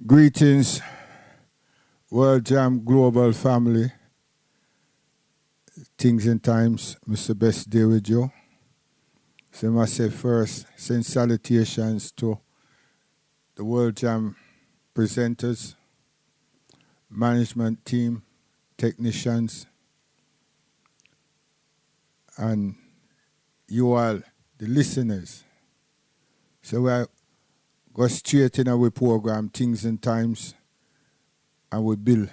Greetings, World Jam Global family. Things and times, Mr. Best Day with you. So I must say first, send salutations to the World Jam presenters, management team, technicians, and you all, the listeners. So we go straight in our program, Things and Times, and we build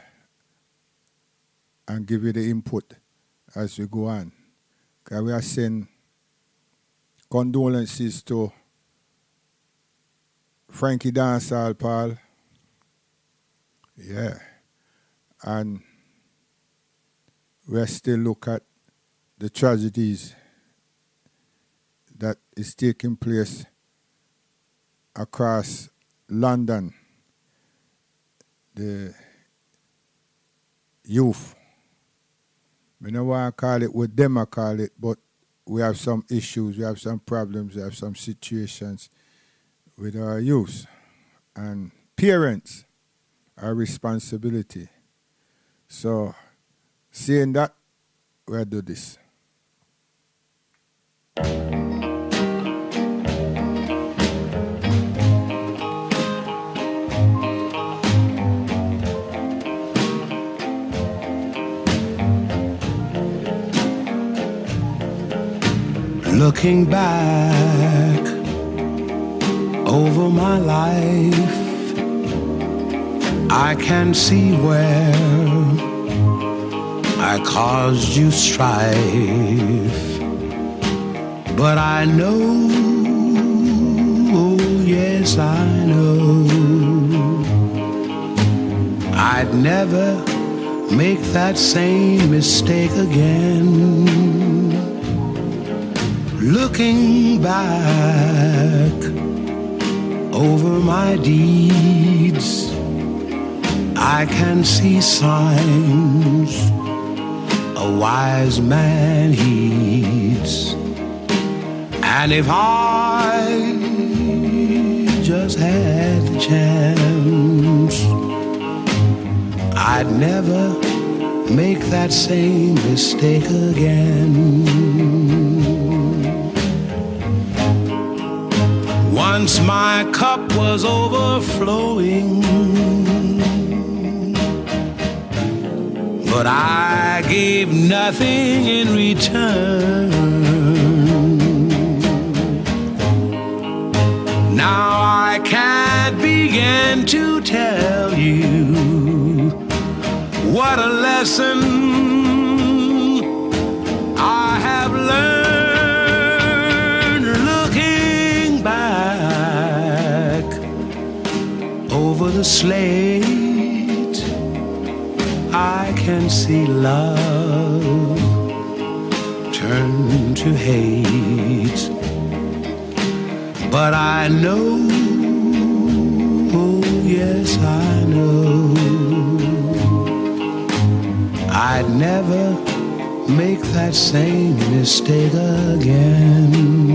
and give you the input as we go on. Because we are sending condolences to Frankie Dancehall Paul. Yeah. And we are still look at the tragedies that is taking place across London. The youth. We don't want to call it what them I call it, but we have some issues, we have some problems, we have some situations with our youth. And parents are responsibility. So, saying that, we'll do this. Looking back over my life, I can see where I caused you strife. But I know, oh yes I know, I'd never make that same mistake again. Looking back over my deeds, I can see signs a wise man heeds. And if I just had the chance, I'd never make that same mistake again. Once my cup was overflowing, but I gave nothing in return. Now I can't begin to tell you what a lesson I have learned. Over the slate, I can see love turn to hate. But I know, oh yes I know, I'd never make that same mistake again.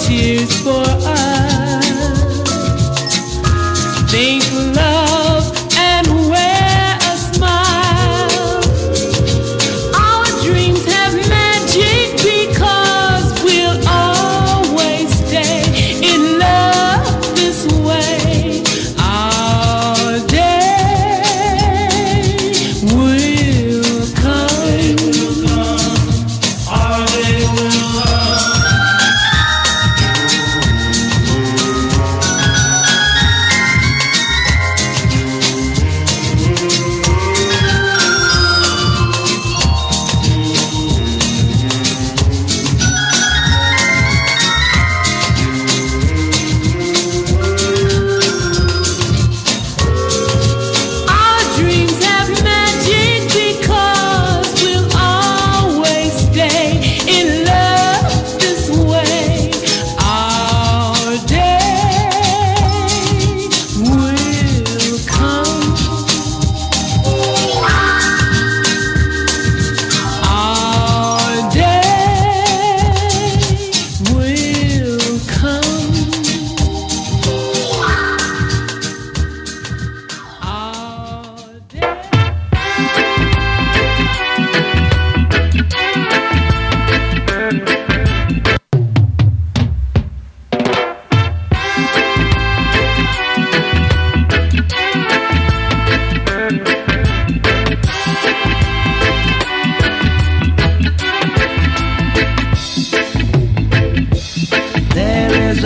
tears for us. Think love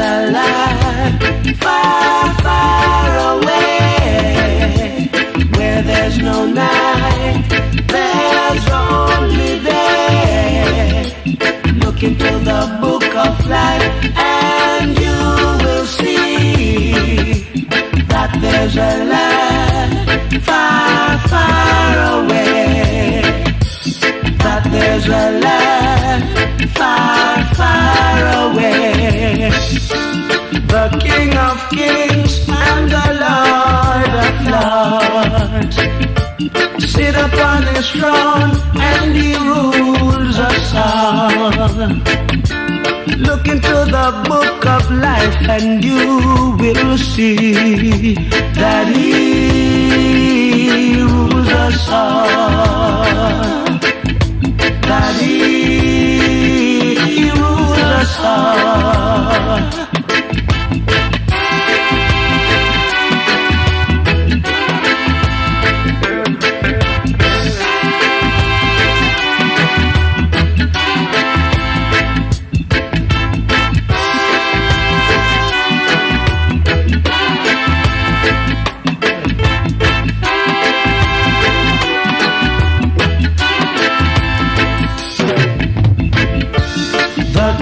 a land far, far away, where there's no night, there's only day. Look into the book of life and you will see that there's a land far, far away. That there's a land far, far away. The King of Kings and the Lord of Lords sit upon his throne and he rules us all. Look into the book of life and you will see that he rules us all. That he rules us all.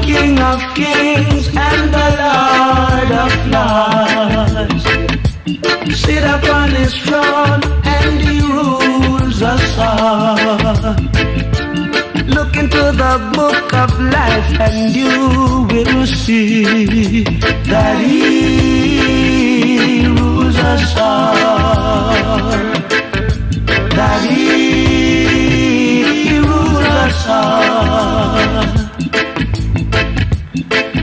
King of Kings and the Lord of Lords sit upon his throne and he rules us all. Look into the book of life and you will see that he rules us all. That he rules us all.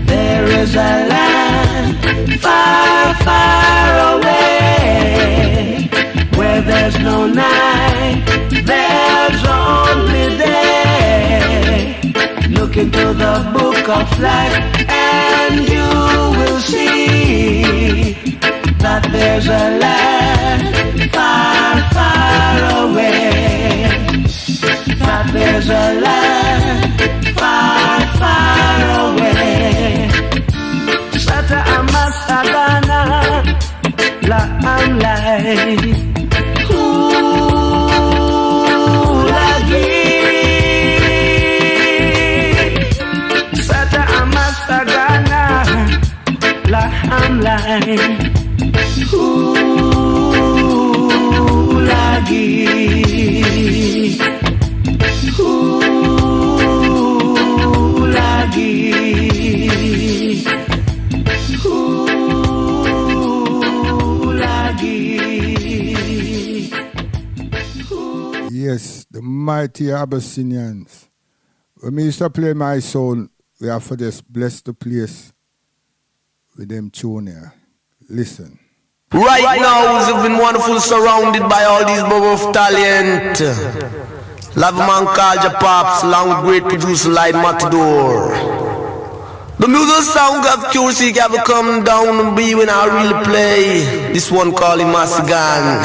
There is a land far, far away, where there's no night, there's only day. Look into the book of life and you will see that there's a land far, far away. That there's a land far, far away. Sata amasagana la amlay lagi. Sata amasagana la amlay lagi. Yes, the mighty Abyssinians. When we used to play my soul, we have for this bless the place with them tune here. Listen. Right now, we've been wonderful surrounded by all these bubble of talent. Love man called your pops, along with great producer like Matador. The music sound of QC ever come down and be when I really play. This one called him Masigan.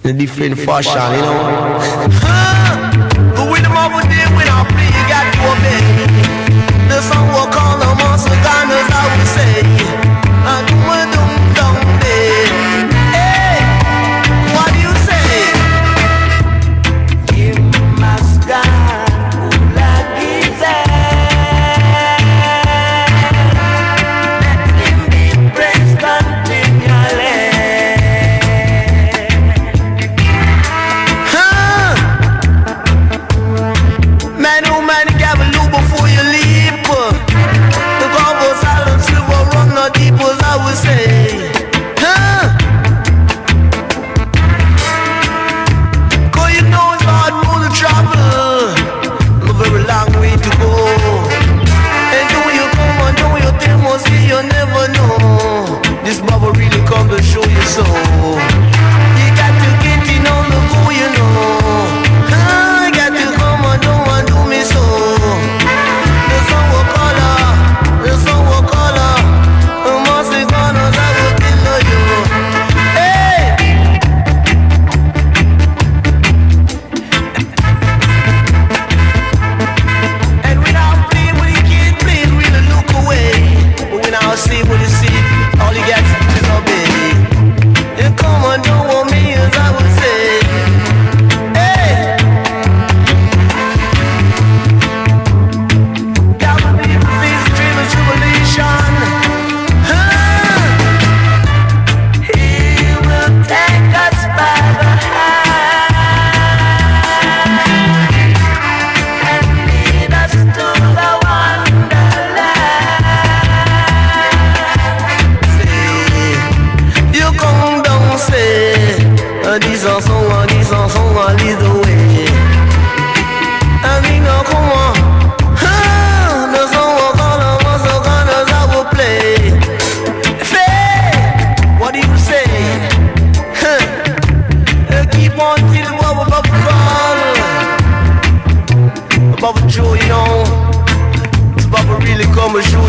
In a different fashion, you know. The rhythm of a day when I play, you got to obey. The song will call the Masigan, as I would say. Hey, what do you say?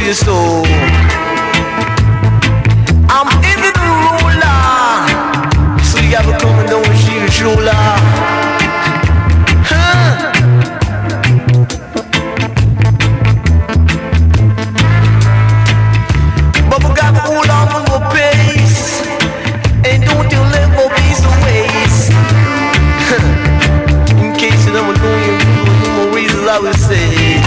your soul. I'm even the ruler, so you gotta come and don't see the shoulder. But we gotta hold on to our pace, and don't you let go piece of waste. In case you don't know you, no more reasons I will say.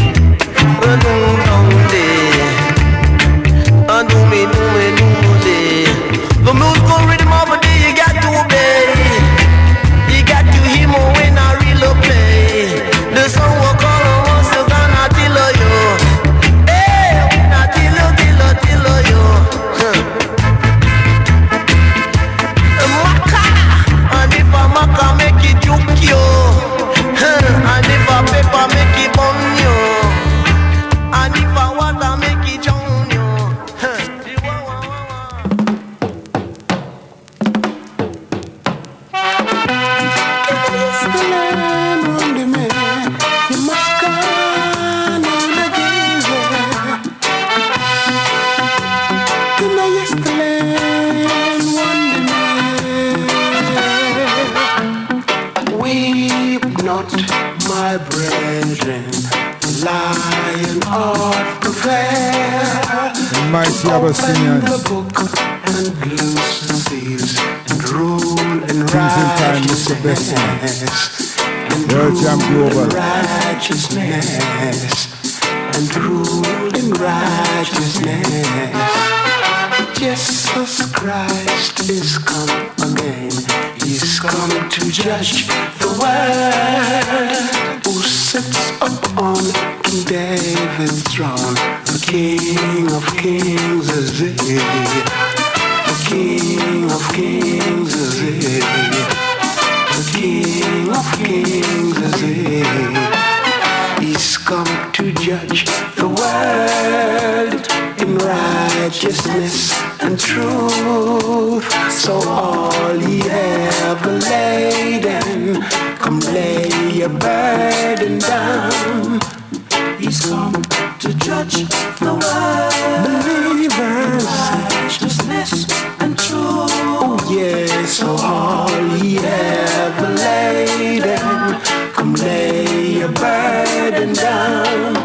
The musical rhythm of a day you got to obey. You got to hear more when I really play. The song will call on us, so gonna tell you. Hey, when I tell you. Maka, and if a maka make it juke you, and if a pepper make it bomb you, and if a water make it drown you. My brethren, lion of the fair, Mighty open the book and loose the seals, and rule in righteousness, and rule in righteousness, and rule in righteousness. Jesus Christ is come again. He's come to judge the world. Who sits upon King David's throne? The King of Kings is he. The King of Kings is he. The King of Kings is he. He's come to judge the world in righteousness and truth. So all ye ever laden, come lay your burden down. He's come to judge the world. Believers, righteousness and truth. Oh yes, so all ye ever laden, come lay your burden down.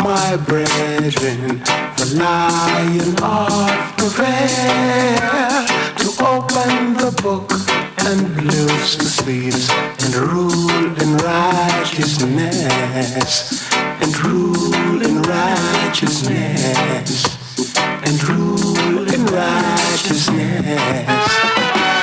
My brethren, the lion of the fair, to open the book and loose the seals, and rule in righteousness, and rule in righteousness, and rule in righteousness.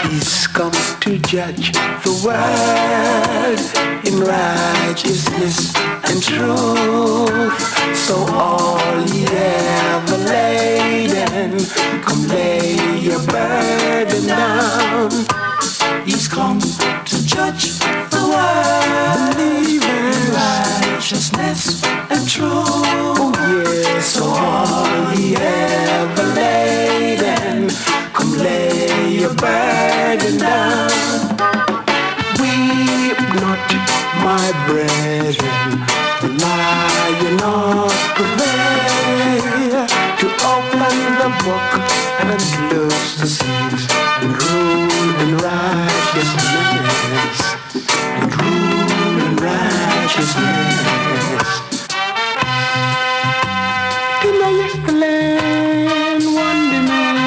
He's come to judge the world in righteousness and truth. So all ye ever laden, come lay your burden down. He's come to judge the world, believers, righteousness and truth. Oh yes, so all ye ever laden, come lay your burden down. Weep not, my brethren, the lion of the fair, to open the book and loose the seals, and rule in righteousness, and rule in righteousness. Can I explain one demand?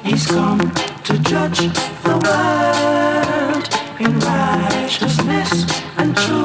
He's come to judge the world in righteousness and truth.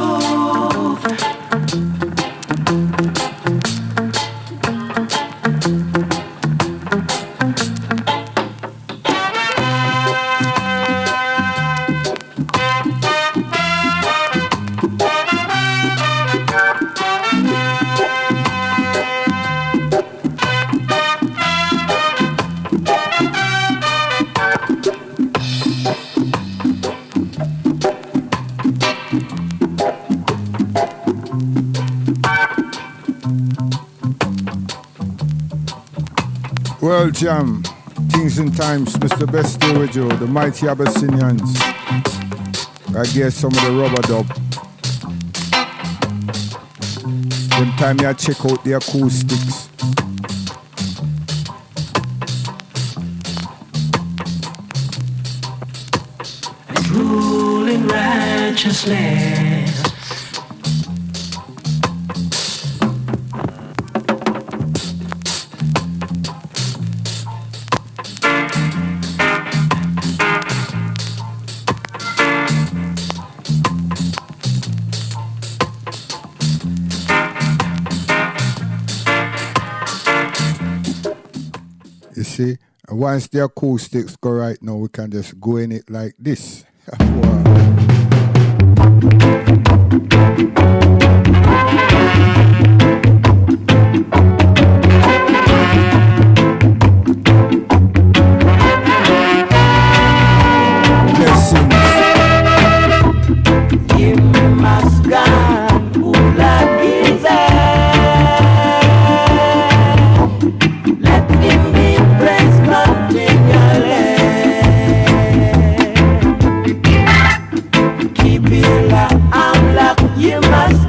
World Jam, Things and Times, Mr. Best Stay with you, the mighty Abyssinians. I guess some of the rubber dub. Them time you check out the acoustics. And rule in righteousness. See, and once the acoustics go right now, we can just go in it like this. You must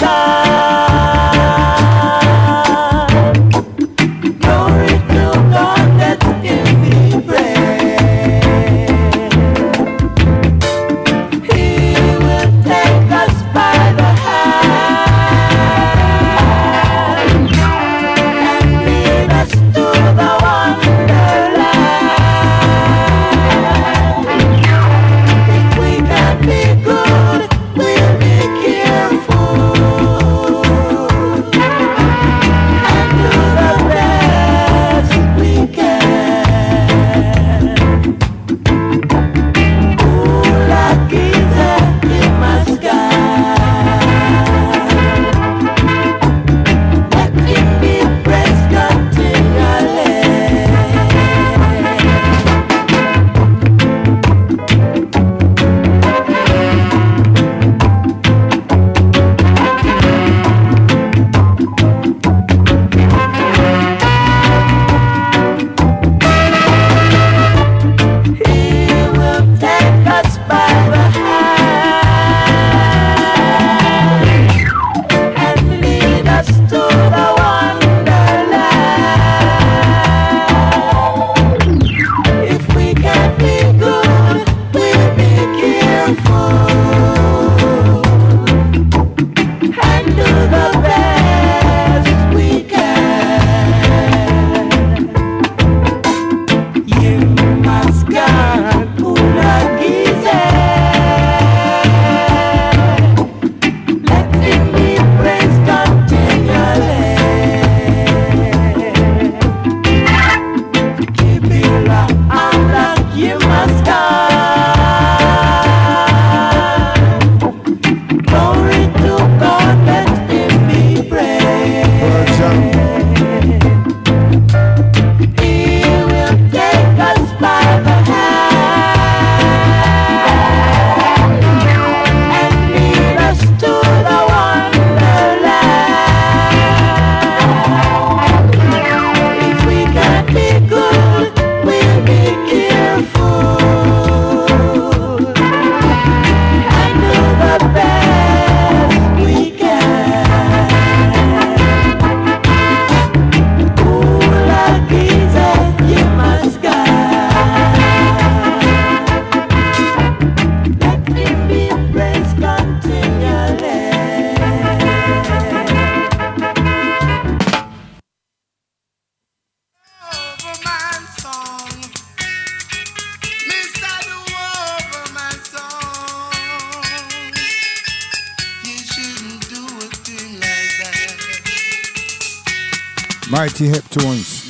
Mighty Heptones.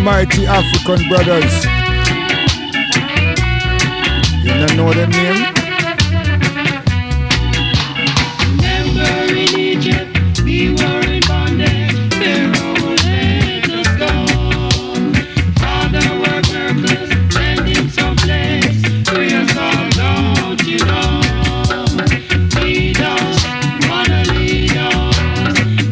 Mighty African brothers. You don't know them name? Remember in Egypt, we were in bondage. Pharaoh let us go. Father were workers, sending some place. Free us all, don't you know? Lead us, wanna lead us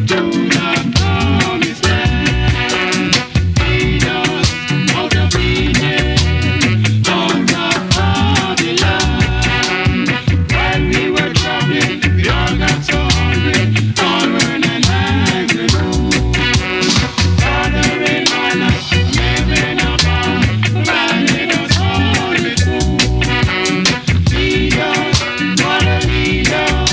to the promised land. Lead us out of Egypt, out of Babylon. While we were traveling, we all got so hungry, all burning hands and food. Father in manna, living above, providing us all with food. Lead us, wanna lead us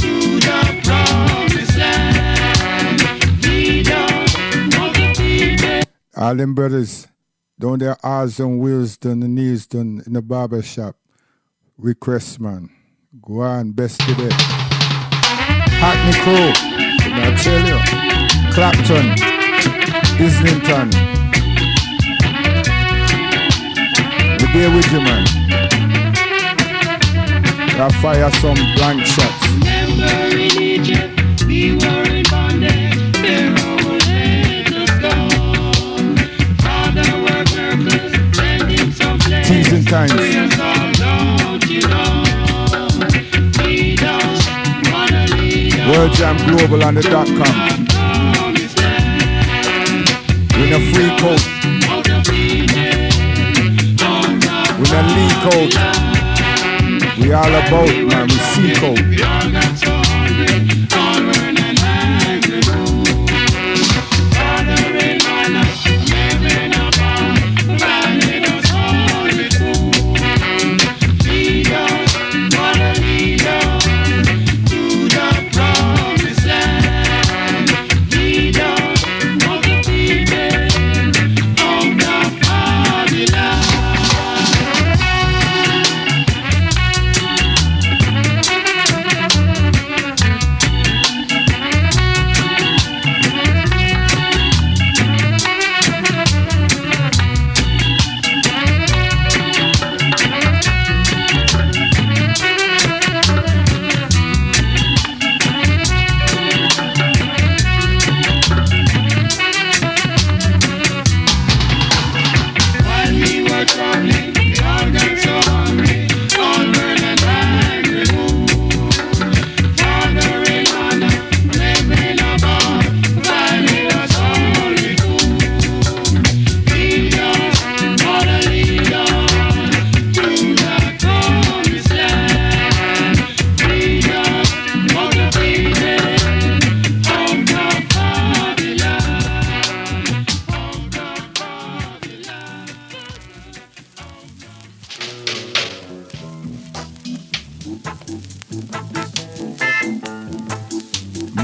to the promised land. Lead us, out of Egypt. All them brothers, down their arms and wheels done, the knees done in the barber shop. Request man. Go on, best today. Hackney Crew, I tell you. Clapton, Islington. We there with you, man. I fire some blank shots. Remember in Egypt, we were in bondage. Pharaoh let us go. Father were workers, sending some place. Teasing times. WorldJamGlobal on the .com. With a free code. With a leak code. We all about, man, we see code.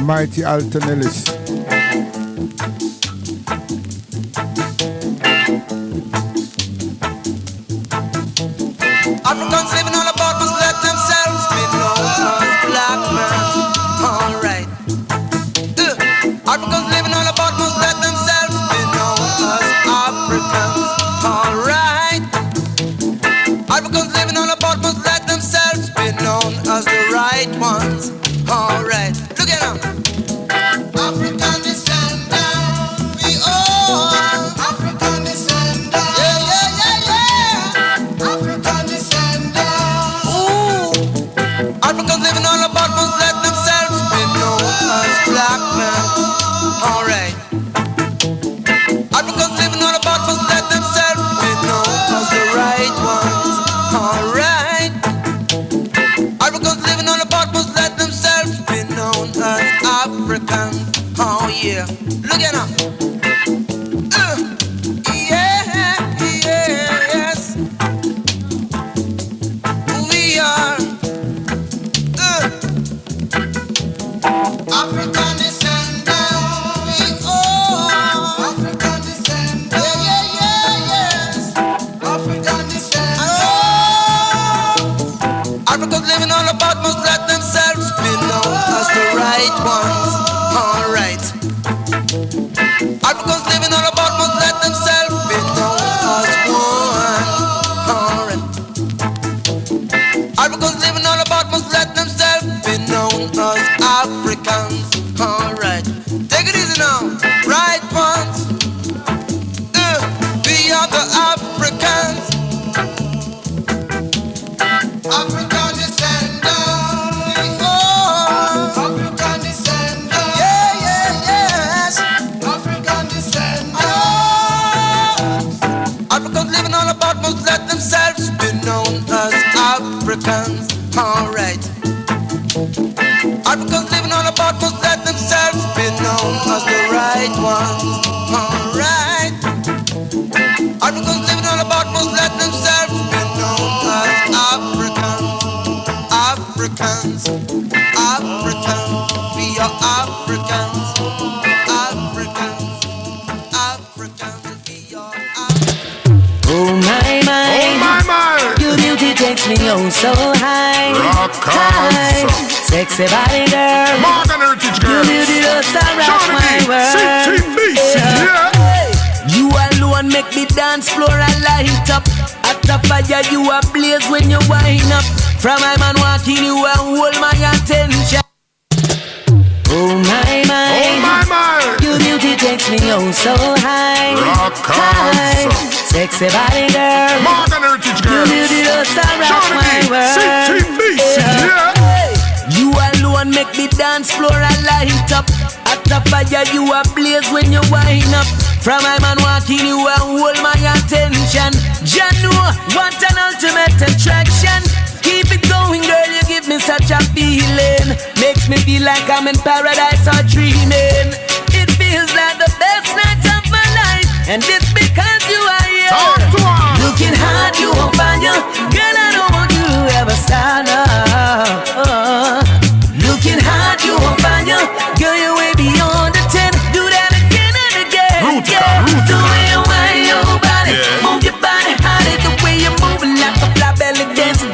Mighty Alton Ellis. Africans living all about must let themselves be known as black men. Alright. Africans living all about must let themselves be known as Africans. Alright. Africans living all about must let themselves be known as the right ones. Alright. Look at them. African descendants, we all African descendants. Yeah, yeah, yeah, yeah. African descendants. Ooh. Africans living all about must let themselves be known as black men. Alright. Africans living all about must let themselves be known as the right ones. Alright. Africans living all about must let themselves be known as Africans. Oh yeah, look at them. Yeah, yes. We are African descendants. We are African descendants. Yeah, yes. African descendants. Africans living all about must let themselves be known as the right ones. Alright. Africans living all about must let themselves be known as one. Alright. Africans living all about must let themselves be known as Africans. Alright. Take it easy now. Right ones. We are the Africans. African descendants. African descendants. Yeah, yeah, yes. African descendants. Africans living all about must let themselves be known as Africans. Alright. Africans living all about must let themselves be known as the right ones. Alright. Africans living all about must let themselves be known as Africans. Africans. Africans. We are Africans. Africans. Africans. We are Africans. Oh my, your beauty takes me oh so high. High. Sexy body girl. Modern Heritage Your Girls. beauty does rock my world. yeah. You alone make me dance floor and light up. At the fire you a blaze when you wind up. From my man walking you and hold my attention. Oh my, your beauty takes me oh so high. High. Sexy body girl. Modern Heritage Your Girls. beauty does rock my world. yeah. You alone alone make me dance floor and light up. At the fire you a blaze when you wind up. From my man walking you and hold my attention. Jah know what an ultimate attraction. Keep it going, girl, you give me such a feeling. Makes me feel like I'm in paradise or dreaming. It feels like the best night of my life, and it's because you are here. Looking hard, you won't find you. Girl, I don't want you to ever stand up. Looking hard, you won't find you. Girl, you're way beyond the 10. Do that again and again. The way you wind your body, move your body harder. The way you're moving like a fly belly dancing.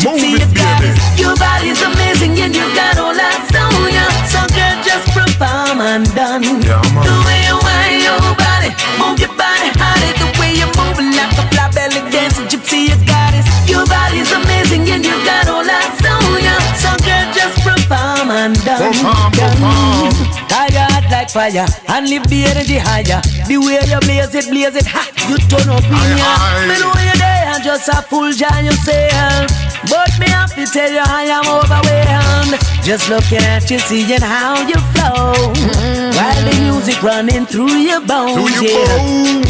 Your body's amazing and you got all eyes on ya. So girl, just perform and done. The way you wind your body, move your body harder. The way you're moving like a fly belly dancing. Gypsy, you got it. Your body's amazing and you got all eyes on ya. So girl, just perform and done. Tiger hot like fire and lift the energy higher. The way you blaze it, ha, you turn up in ya. Me know you're there, just a full giant yourself. But me have to tell you I am overwhelmed. Just looking at you, seeing how you flow, while the music running through your bones.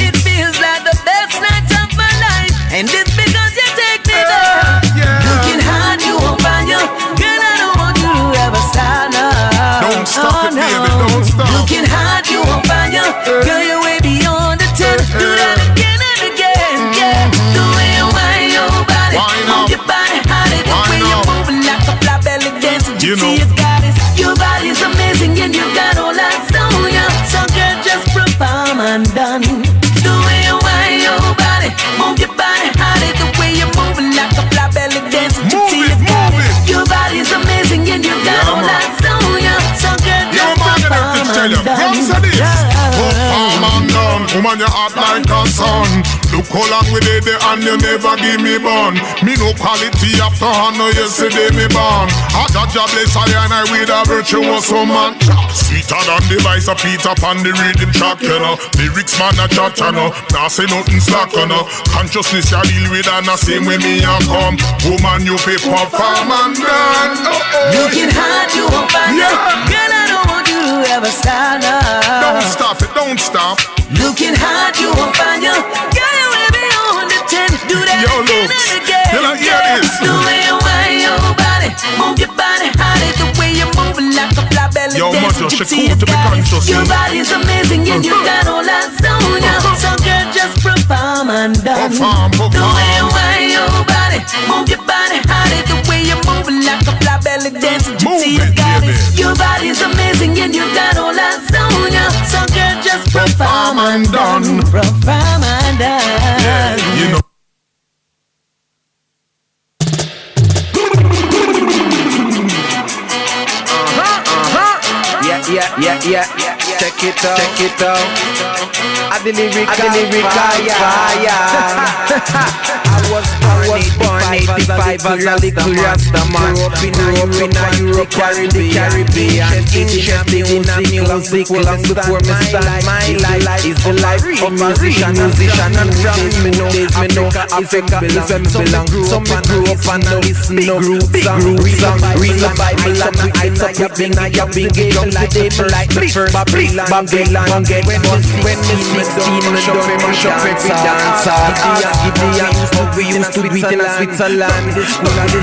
It feels like the best night of my life, and it's because you take me there. Looking hard, you won't find you. Girl, I don't want you to ever stand up. Don't stop it, baby, don't stop. Looking hard, you won't find you. Girl, you're way beyond the 10. Do that again and again, yeah. The way you wind your body, move your body harder. The way you're moving like a fly belly dancing. You see you got it. Your body's amazing and you got all eyes on ya. So girl, just perform and done. The way you wind your body, move your body harder. The way you're moving like a fly belly dancing. You see you got it. Your body's amazing and you got all eyes on ya. So girl, just perform and done. Woman, you act like a son. Look how long we did it and you never give me bun. Me no quality after hand, no yesterday me born. I got your bless I and I with a virtuous woman. Sweeter than the vice of Peter Pan, the rhythm track, you know. Lyrics man a chat, you know. Now say nothing slack, you know. Consciousness you deal with and the same way me a come. Woman, you pay perform and done. Looking hard, you won't find you. Girl, I don't want you to ever stand up. Don't stop it, don't stop. Looking hard, you won't find you. Girl, you're way beyond the 10. Do that again and again. You know, hear this. The way you wind your body, move your body harder. The way you're moving like a fly belly dancing. She cool to be conscious. Your body's amazing and you got all eyes on ya. So girl, just perform and done. The way you wind your body, move your body harder. The way you're moving like a fly belly dancing. Gypsy, you got it. Your body's amazing and you got all eyes on ya. So girl, just perform and done. Perform and done. Yeah, you know. Yeah. Check it out. I deliver fire. I was born 85 as a little Rasta man. Grew up in Europe, carried the Caribbean. Interested in music long before me start my life. Is the life of a musician and from me know Africa is where me belong. So me grew up and I listen to big roots song. Read the Bible and I top with me now you big young today me like the first Babylon get when me 16 me mash up every dancer. We used to do it in Switzerland. School at the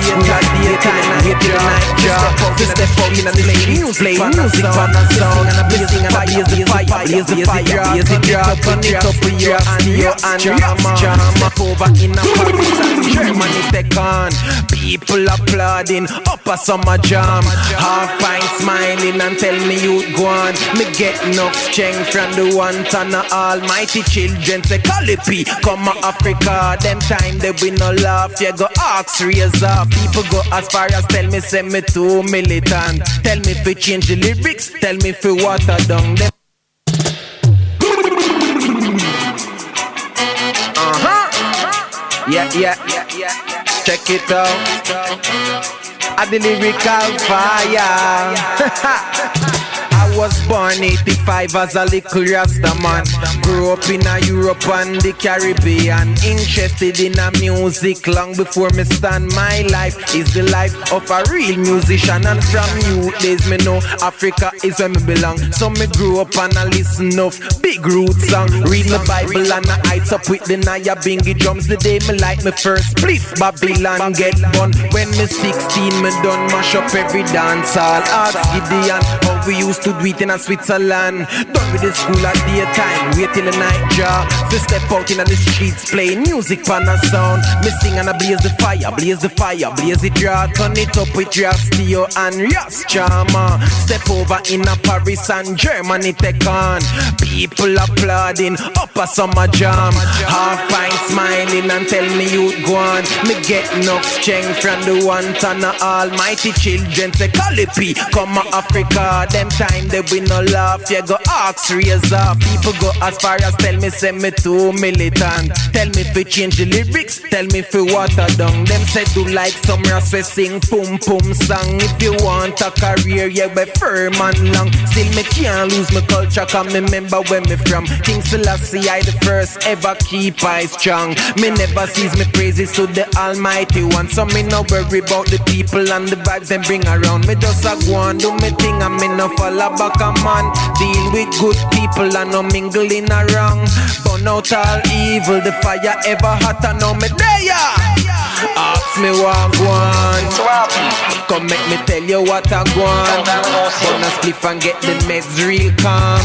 daytime and hit the night job. To step out in the lane, play music on the sound and I blessing and I blaze the fire, blaze it drop, turn it up with your hand, jam over in a Paris and Germany take on. People applauding up a summer jam. Half pint smiling and tell me you go on. Me get enough strength from the one ton of almighty children. Say Calipi, come to Africa. Them time they we no laugh. You go ask raise up. People go as far as tell me say me too militant. Tell me fi change the lyrics. Tell me fi water down them. Yeah. Check it out. I the lyrical fire. I was born 85 as a little Rasta man. Grew up in a Europe and the Caribbean. Interested in a music long before me stand. My life is the life of a real musician. And from youth days me know Africa is where me belong. So me grew up and I listen of big root song. Read my Bible and I heights up with the Naya Bingy drums. The day me like me first spliff Babylon get bun. When me 16 me done mash up every dance hall. Ask Gideon how we used to do it in a Switzerland. Done with the school at daytime, wait till the night job. To step out in the streets, playing music pan a sound. Me sing and I blaze the fire, blaze the fire, blaze it raw. Turn it up with Rastio and Ras Charma. Step over in a Paris and Germany take on. People applauding up a summer jam. Half pint smiling and tell me you go on. Me get enough strength from the one ton of almighty children. Say Calipi, come to Africa. Them time they we no laugh. You go ask raise up. People go as far as tell me say me too militant. Tell me fi change the lyrics. Tell me fi water down. Them say do like some ras we sing pum pum song. If you want a career, yeah be firm and long. Still me can't lose my culture. Cause me remember where me from. King Selassie I the first ever keep I strong. Me never cease me praises to the Almighty One. So me no worry about the people and the vibes them bring around. Me just a go and do me thing and me no follow back a man. Deal with good people and no mingling around. Burn out all evil, the fire ever hot and now me there. Ask me what I want. Come make me tell you what I want. Burn a spliff and get the meds real calm.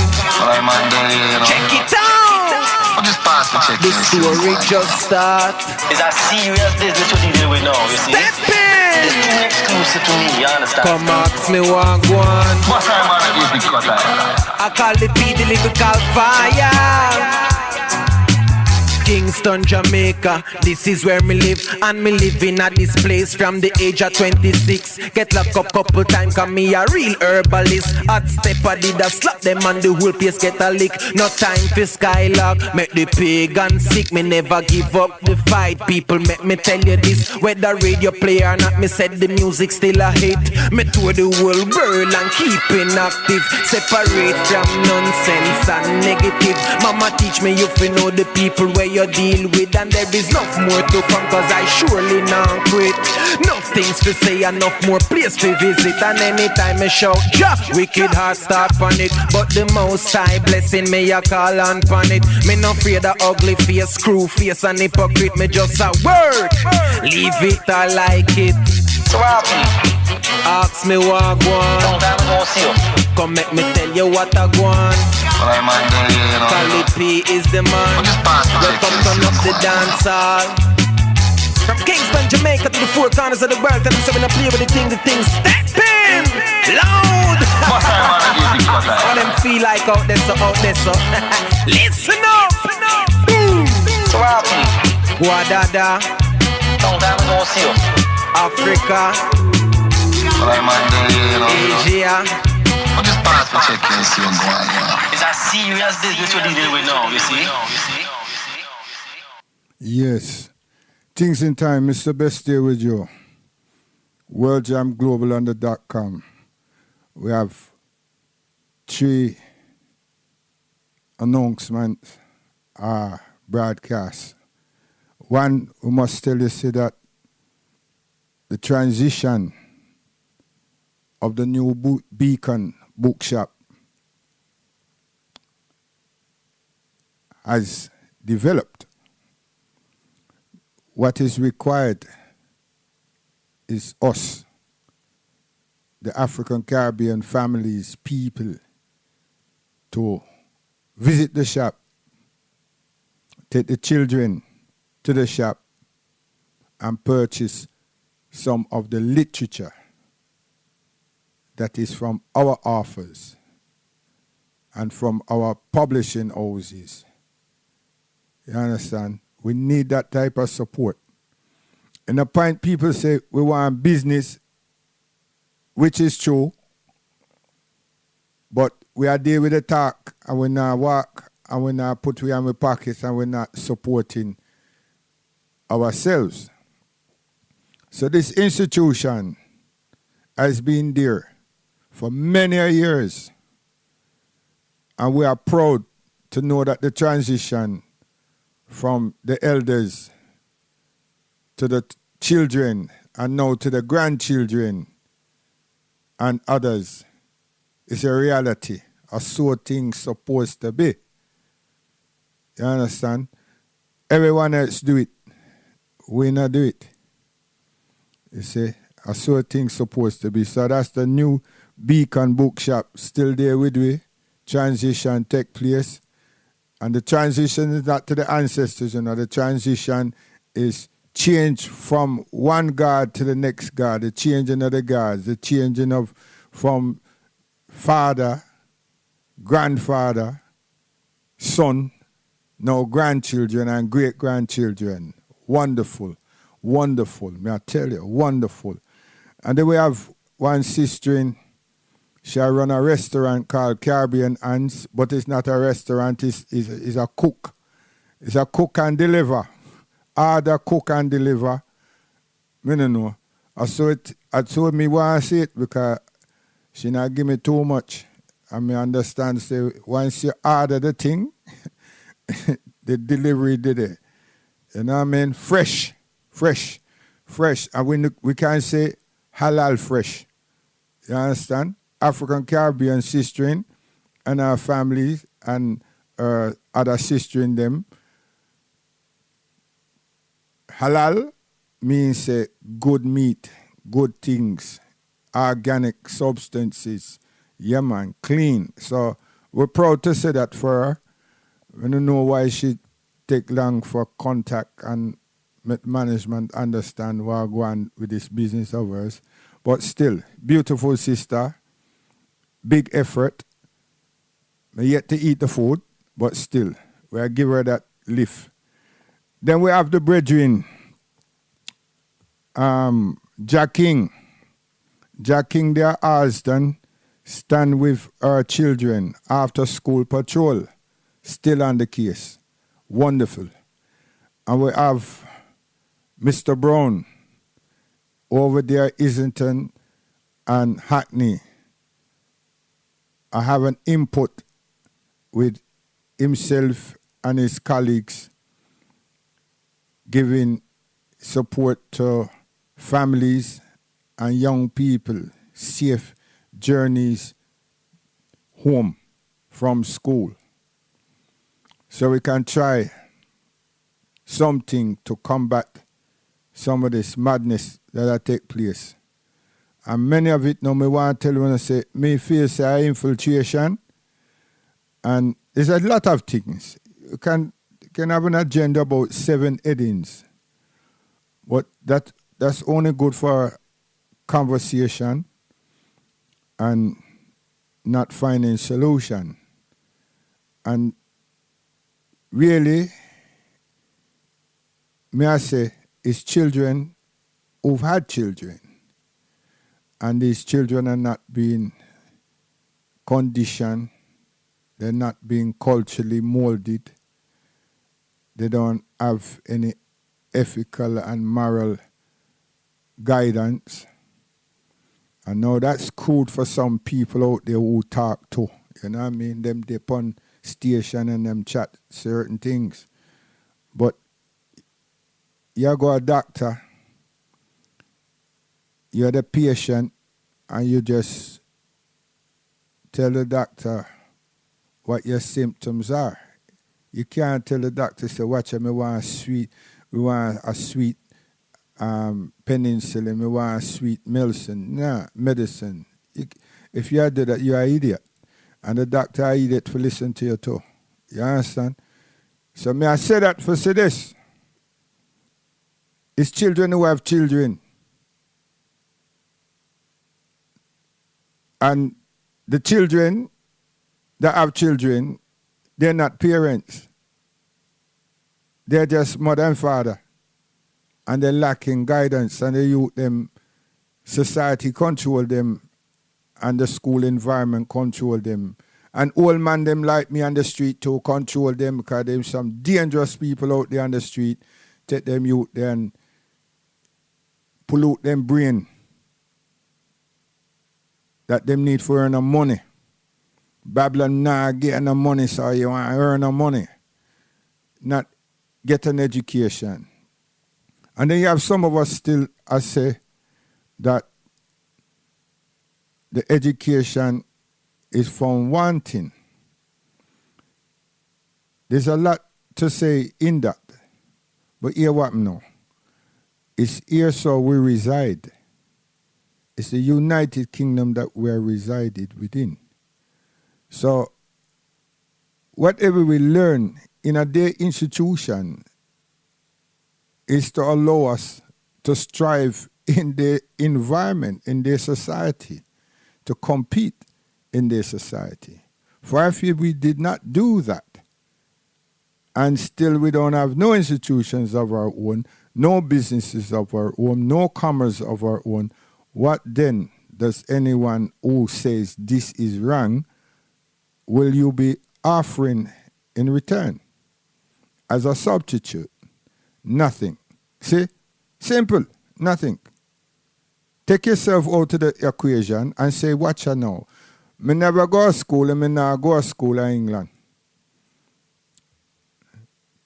Check it out. Just pass the check. The story just start. It's a serious business what you deal with now, you see? Step in. It's too exclusive to me, you understand? Come ask me what I want. What's that man that gives me cut I call the P the lyrical fire. Kingston, Jamaica, this is where me live. And me living at this place from the age of 26. Get locked up couple times cause me a real herbalist. Hot step I did a slap them and the whole place get a lick. No time for skylark, make the pagan sick. Me never give up the fight. People make me tell you this. Whether radio play or not, me said the music still a hit. Me tour the whole world and keeping active. Separate from nonsense and negative. Mama teach me you fi know the people where you deal with. And there is enough more to come cause I surely not quit. Enough things to say, enough more place to visit. And anytime I shout, ja, wicked heart start on it. But the most high blessing me I call on pan it. Me no afraid of ugly face, screw face and hypocrite. Me just a word, leave it I like it. Ask me what I want. Come make me tell you what I want. Cali is the man. Welcome turn up the dance hall. From Kingston, Jamaica to the four corners of the world. Tell them so when I play with the thing step in loud. All them feel like out there so. Listen up. Boom. Guadada. Africa. Asia. Just pass the check and see what's going on. It's a serious business what you deal with now, you see? Yes. Things in time, Mr. Best here with you. WorldJamGlobal.com. We have 3 announcements, broadcasts. One, we must tell you say that the transition of the new Beacon bookshop has developed. What is required is us, the African Caribbean families, people, to visit the shop, take the children to the shop and purchase some of the literature that is from our authors and from our publishing houses. You understand? We need that type of support. And the point people say we want business, which is true, but we are there with the talk and we not walk and we not put we in our pockets and we're not supporting ourselves. So this institution has been there for many years. And we are proud to know that the transition from the elders to the children and now to the grandchildren and others is a reality. A so things supposed to be. You understand? Everyone else do it. We not do it. You see? A so things supposed to be. So that's the new Beacon Bookshop still there with we. Transition take place. And the transition is not to the ancestors, you know. The transition is change from one God to the next God, the changing of the gods, the changing of from father, grandfather, son, now grandchildren and great-grandchildren. Wonderful, wonderful, may I tell you, wonderful. And then we have one sister in, she run a restaurant called Caribbean Hands, but it's not a restaurant, it's a cook. It's a cook and deliver. Order, cook and deliver. I don't know. I told me why I say it because she not give me too much. I mean, understand, say, once you order the thing, the delivery did it. You know what I mean? Fresh. And we can say halal fresh. You understand? African Caribbean sistering and our families and other sistering them. Halal means good meat, good things, organic substances. Yeah, man, clean. So we're proud to say that for her. We don't know why she take long for contact and make management understand what go on with this business of hers. But still, beautiful sister, big effort. We yet to eat the food, but still, we'll give her that lift. Then we have the brethren, Jack King. Jack King, their husband, stand with her children after school patrol. Still on the case. Wonderful. And we have Mr. Brown over there, Islington and Hackney. I have an input with himself and his colleagues giving support to families and young people, safe journeys home from school. So we can try something to combat some of this madness that take place. And many of it now me want to tell you when I say me face infiltration, and there's a lot of things. You can have an agenda about 7 headings. But that's only good for conversation and not finding solution. And really, may I say, it's children who've had children. And these children are not being conditioned. They're not being culturally molded. They don't have any ethical and moral guidance. And now that's crude for some people out there who talk too. You know what I mean? Them dip on station and them chat certain things. But you go a doctor, you're the patient, and you just tell the doctor what your symptoms are. You can't tell the doctor, say, watch, we want a sweet penicillin, we want a sweet medicine. If you do that, you're an idiot. And the doctor is an idiot for listen to you too. You understand? So may I say that for say this. It's children who have children. And the children that have children, they're not parents. They're just mother and father. And they're lacking guidance, and the youth them, society control them, and the school environment control them. And old man them like me on the street to control them because there's some dangerous people out there on the street, take them youth there and pollute them brain that them need for earning money. Babylon not get no money, so you want to earn no money. Not get an education. And then you have some of us still, I say, that the education is from wanting. There's a lot to say in that. But hear what now. It's here so we reside. It's the United Kingdom that we are resided within. So whatever we learn in a day institution is to allow us to strive in the environment, in their society, to compete in their society. For if we did not do that, and still we don't have no institutions of our own, no businesses of our own, no commerce of our own, what then does anyone who says this is wrong, will you be offering in return? As a substitute? Nothing. See? Simple. Nothing. Take yourself out of the equation and say, watch you now. Me never go to school and me not go to school in England.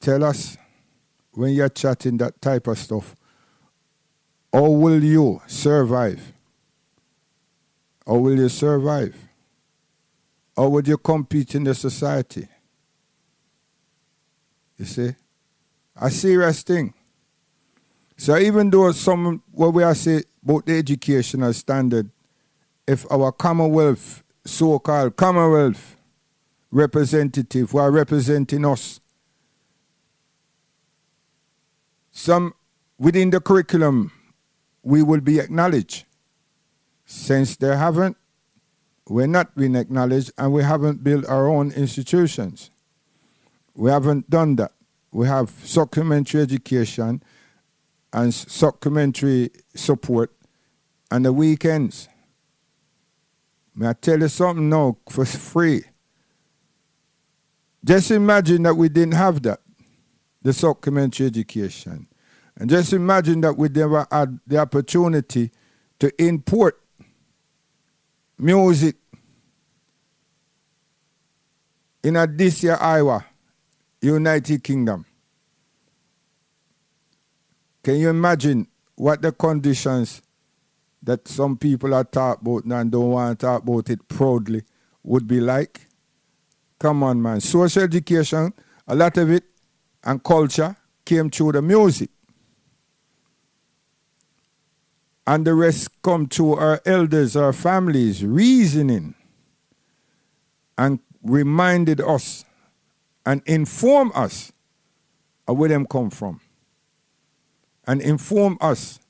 Tell us, when you're chatting that type of stuff, how will you survive? How will you survive? How would you compete in the society? You see? A serious thing. So even though some, what we are saying about the educational standard, if our Commonwealth, so-called Commonwealth representative who are representing us, some within the curriculum, we will be acknowledged. Since they haven't, we're not being acknowledged, and we haven't built our own institutions. We haven't done that. We have supplementary education and supplementary support on the weekends. May I tell you something now for free? Just imagine that we didn't have that, the supplementary education. And just imagine that we never had the opportunity to import music in this year, Iowa, United Kingdom. Can you imagine what the conditions that some people are talking about and don't want to talk about it proudly would be like? Come on, man. Social education, a lot of it, and culture came through the music. And the rest come to our elders, our families, reasoning, and reminded us and inform us of where them come from. And inform us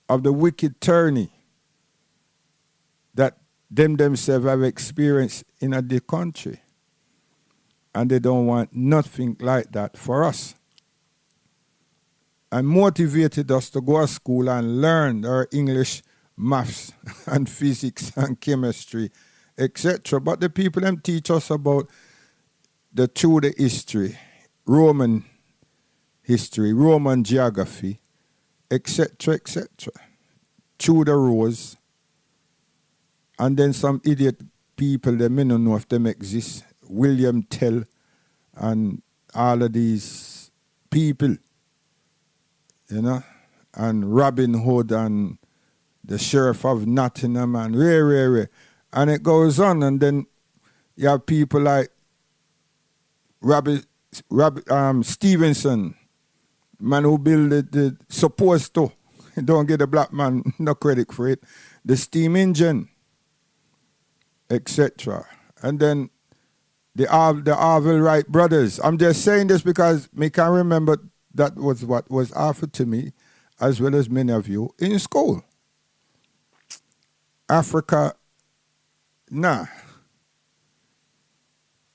of the wicked tyranny that them themselves have experienced in the country. And they don't want nothing like that for us. And motivated us to go to school and learn our English, maths, and physics and chemistry, etc. But the people them teach us about the history, Roman history, Roman geography, etc., etc. Through the rows. And then some idiot people, they may not know if them exist, William Tell and all of these people, you know, and Robin Hood and the Sheriff of Nottingham and rare. And it goes on, and then you have people like Stevenson, man who built the supposed to, don't get the black man no credit for it, the steam engine, etc. And then the Arville Wright brothers. I'm just saying this because me can remember that was what was offered to me, as well as many of you, in school. Africa, nah.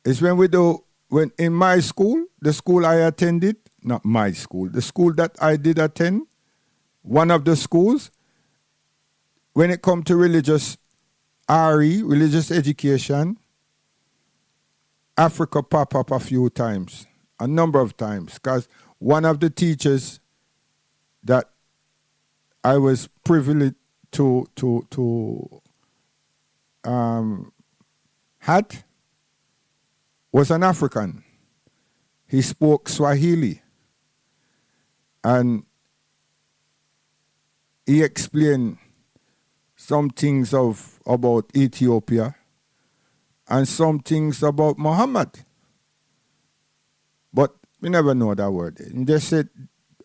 It's when in my school, the school I attended, not my school, the school that I did attend, one of the schools, when it come to religious RE, religious education, Africa pop up a few times, a number of times, because one of the teachers that I was privileged to had was an African. He spoke Swahili. And he explained some things about Ethiopia and some things about Muhammad. But we never know that word. He just said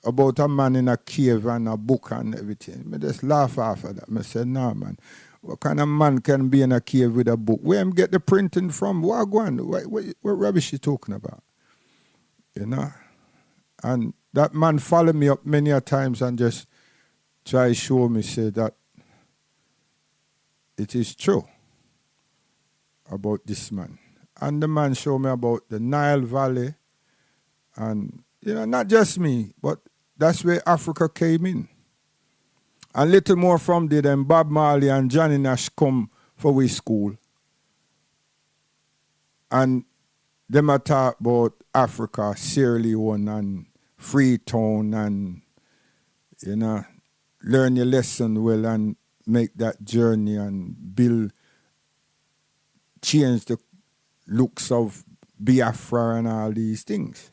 about a man in a cave and a book and everything. I just laugh after that. I said, no, man. What kind of man can be in a cave with a book? Where him get the printing from? What rubbish you talking about? You know? And that man followed me up many a times and just try to show me, say that it is true about this man. And the man showed me about the Nile Valley. And, you know, not just me, but that's where Africa came in. And little more from there, then Bob Marley and Johnny Nash come for we school. And them a talk about Africa, Sierra Leone and Freetown and, you know, learn your lesson well and make that journey and build, change the looks of Biafra and all these things.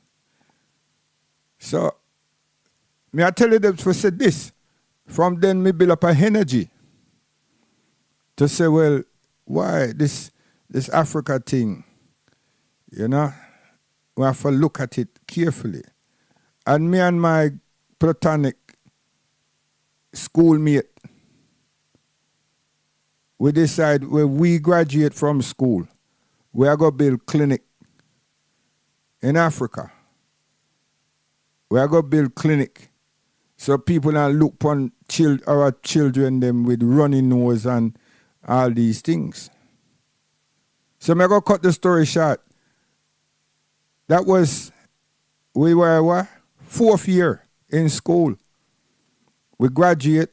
So, me I tell you them to say this. From then me build up a energy to say, well, why this Africa thing, you know, we have to look at it carefully. And me and my platonic schoolmate, we decide when we graduate from school, we are going to build clinic in Africa. We are going to build clinic so people don't look upon our children them with runny nose and all these things. So I'm going to cut the story short. That was, we were what? 4th year in school. We graduate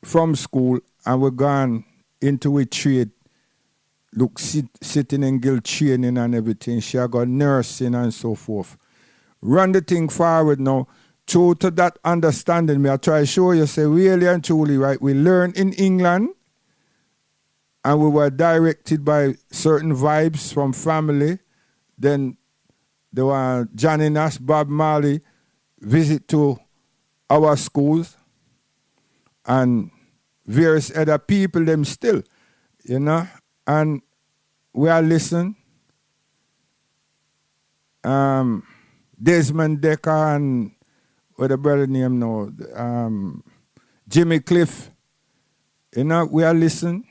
from school and we're gone into a trade. Look, sitting in guild training and everything. She got nursing and so forth. Run the thing forward now. True to that understanding, me I try to show you, say really and truly, right? We learned in England and we were directed by certain vibes from family. Then there were Johnny Nash, Bob Marley visit to our schools and various other people, them still, you know, and we are listening. Desmond Decker and what the brother name now, Jimmy Cliff, you know, we are listening.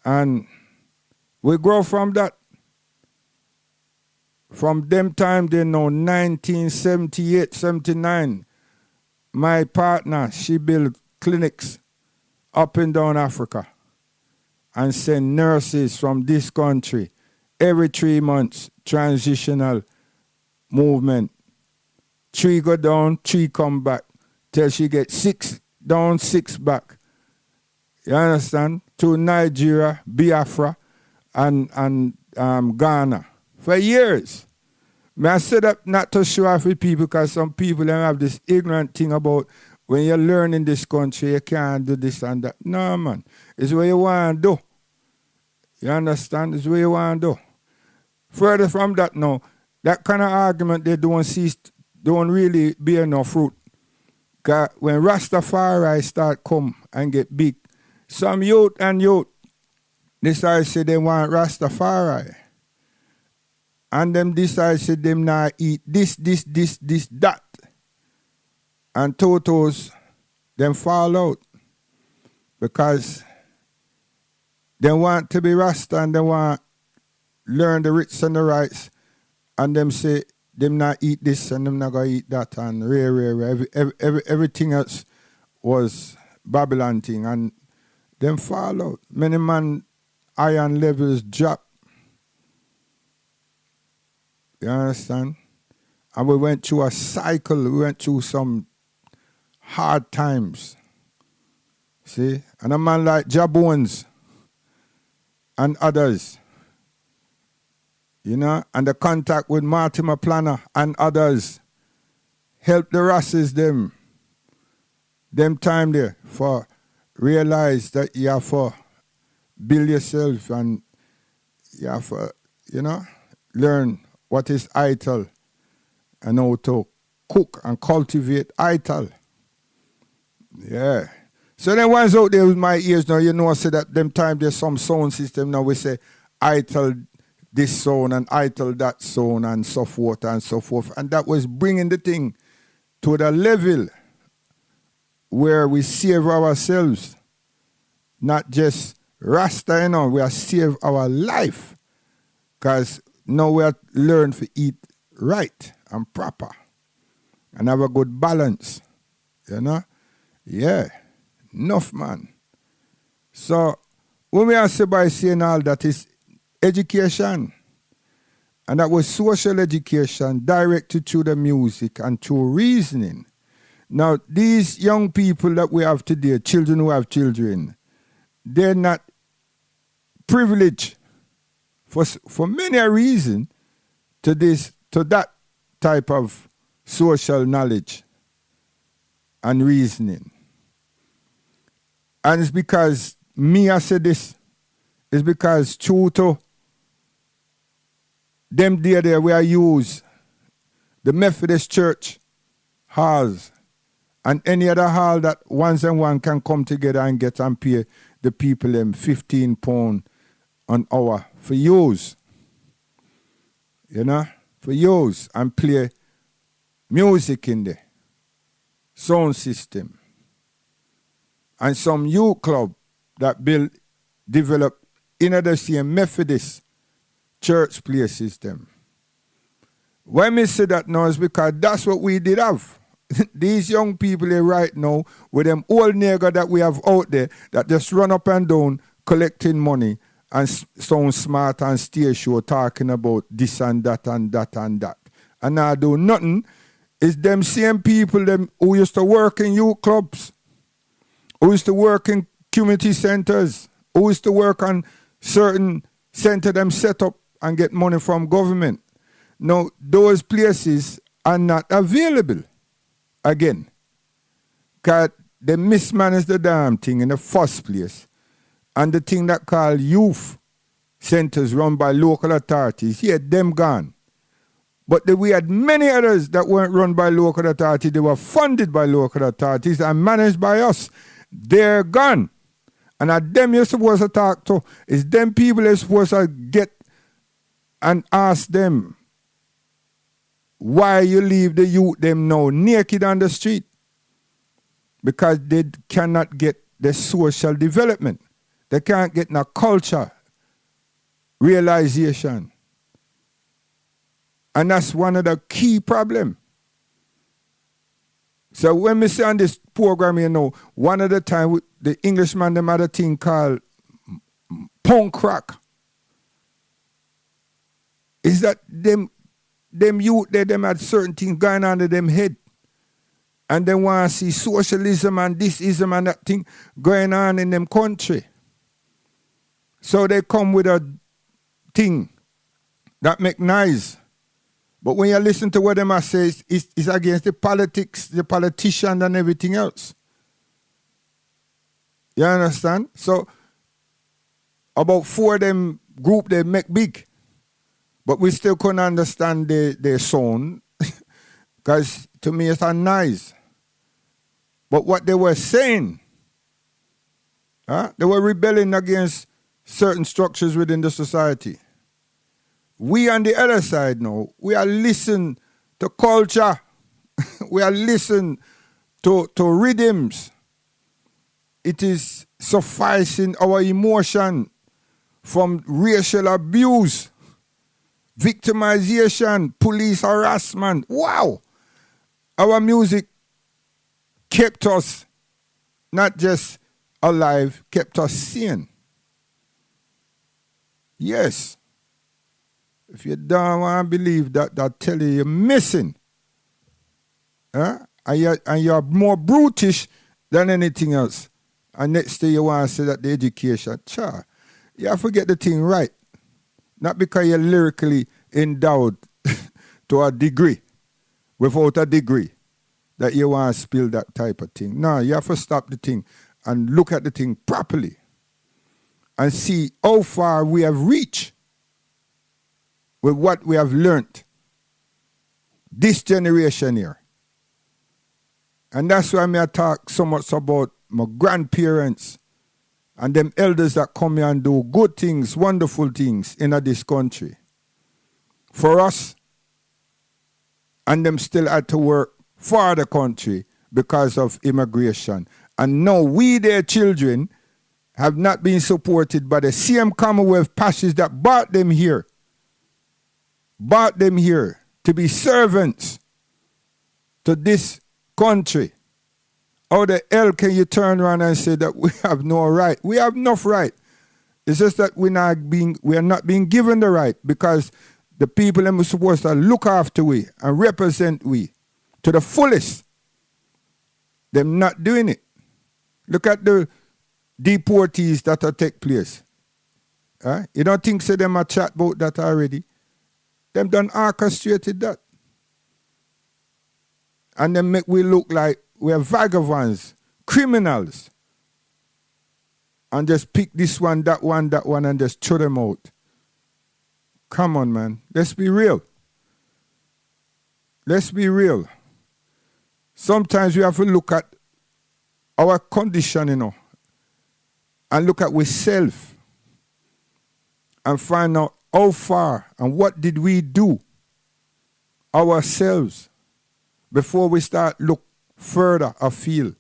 And we grow from that. From them time, they know 1978, 79, my partner, she built clinics up and down Africa and send nurses from this country every 3 months, transitional movement. 3 go down, 3 come back, till she get 6 down, 6 back. You understand? To Nigeria, Biafra, and Ghana. For years. I said that not to show off with people because some people have this ignorant thing about when you learn in this country, you can't do this and that. No, man. It's what you want to do. You understand? It's what you want to do. Further from that now, that kind of argument they don't really bear no fruit. Because when Rastafari start come and get big, some youth decide say they want Rastafari. And them decide say them not eat this, that. And totos, them fall out. Because they want to be Rasta and they want learn the writs and the rights. And them say them not eat this and them not gonna eat that and everything else was Babylon thing and them fall out. Many man iron levels drop. You understand? And we went through a cycle, we went through some hard times. See? And a man like Jabones and others. You know, and the contact with Mortimer Planner and others help the Rasses them time there for realize that you have to build yourself and you have to, you know, learn what is ital and how to cook and cultivate ital. Yeah. So then ones out there with my ears now, you know, I say that them time there's some sound system now we say ital this sound and ital that sound and so forth and so forth. And that was bringing the thing to the level where we save ourselves, not just Rasta, you know, we are save our life. Because now we are learn to eat right and proper and have a good balance, you know? Yeah, enough, man. So, when we are say by saying all that is education, and that was social education directed through the music and through reasoning. Now, these young people that we have today, children who have children, they're not privileged for many a reason to that type of social knowledge and reasoning. And it's because me I say this, it's because true to them there where I use the Methodist Church halls and any other hall that once and one can come together and get and pay the people them £15 an hour for use. You know? For use and play music in there. Sound system. And some youth club that develop in the same Methodist church play system. Why me say that now is because that's what we did have. These young people here right now with them old nigger that we have out there that just run up and down collecting money and sound smart and stay show talking about this and that and that and that. And now do nothing. It's them same people them who used to work in youth clubs, who used to work in community centers, who used to work on certain center them set up and get money from government. Now, those places are not available again. Because they mismanaged the damn thing in the first place. And the thing that called youth centers run by local authorities, yeah, them gone. But we had many others that weren't run by local authorities. They were funded by local authorities and managed by us. They're gone. And at them you're supposed to talk to. It's them people you're supposed to get and ask them why you leave the youth them now naked on the street. Because they cannot get the social development. They can't get no culture realization. And that's one of the key problems. So when we say on this program, you know, one of the time the Englishman them had a thing called punk rock. Is that them youth there, them had certain things going on in them head. And they want to see socialism and thisism and that thing going on in them country. So they come with a thing that make noise. But when you listen to what them say, it's against the politics, the politician and everything else. You understand? So about 4 of them group they make big. But we still couldn't understand their sound. Because to me it's a noise. But what they were saying, they were rebelling against certain structures within the society. We on the other side now, we are listening to culture. We are listening to rhythms. It is sufficing our emotion from racial abuse, victimization, police harassment. Wow! Our music kept us not just alive, kept us sane. Yes. If you don't want to believe that, I tell you, you're missing. And you're more brutish than anything else. And next day you want to say that the education, you have to get the thing right. Not because you're lyrically endowed to a degree, without a degree, that you want to spill that type of thing. No, you have to stop the thing and look at the thing properly and see how far we have reached with what we have learnt. This generation here. And that's why I talk so much about my grandparents and them elders that come here and do good things, wonderful things in this country. For us, and them still had to work for the country because of immigration. And now we, their children, have not been supported by the same Commonwealth passes that brought them here. Brought them here to be servants to this country. How the hell can you turn around and say that we have no right? We have enough right. It's just that we are not being given the right because the people that are supposed to look after we and represent we to the fullest. They're not doing it. Look at the deportees that are take place. You don't think so them a chat about that already? Them done orchestrated that. And then make we look like we're vagabonds, criminals. And just pick this one, and just throw them out. Come on, man. Let's be real. Let's be real. Sometimes we have to look at our condition, and look at ourselves and find out how far and what did we do ourselves before we start look further afield.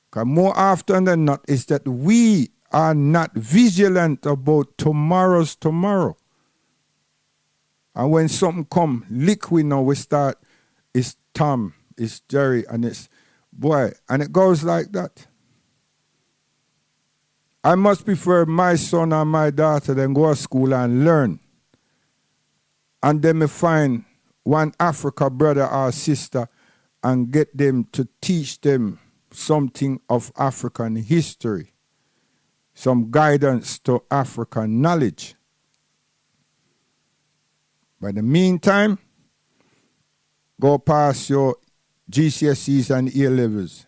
Because more often than not is that we are not vigilant about tomorrow's tomorrow. And when something come, lick we know, we start, it's Tom, it's Jerry, and it's boy, and it goes like that. I must prefer my son or my daughter than go to school and learn. And then me find one Africa brother or sister and get them to teach them something of African history, some guidance to African knowledge. By the meantime, go past your GCSEs and A-levels.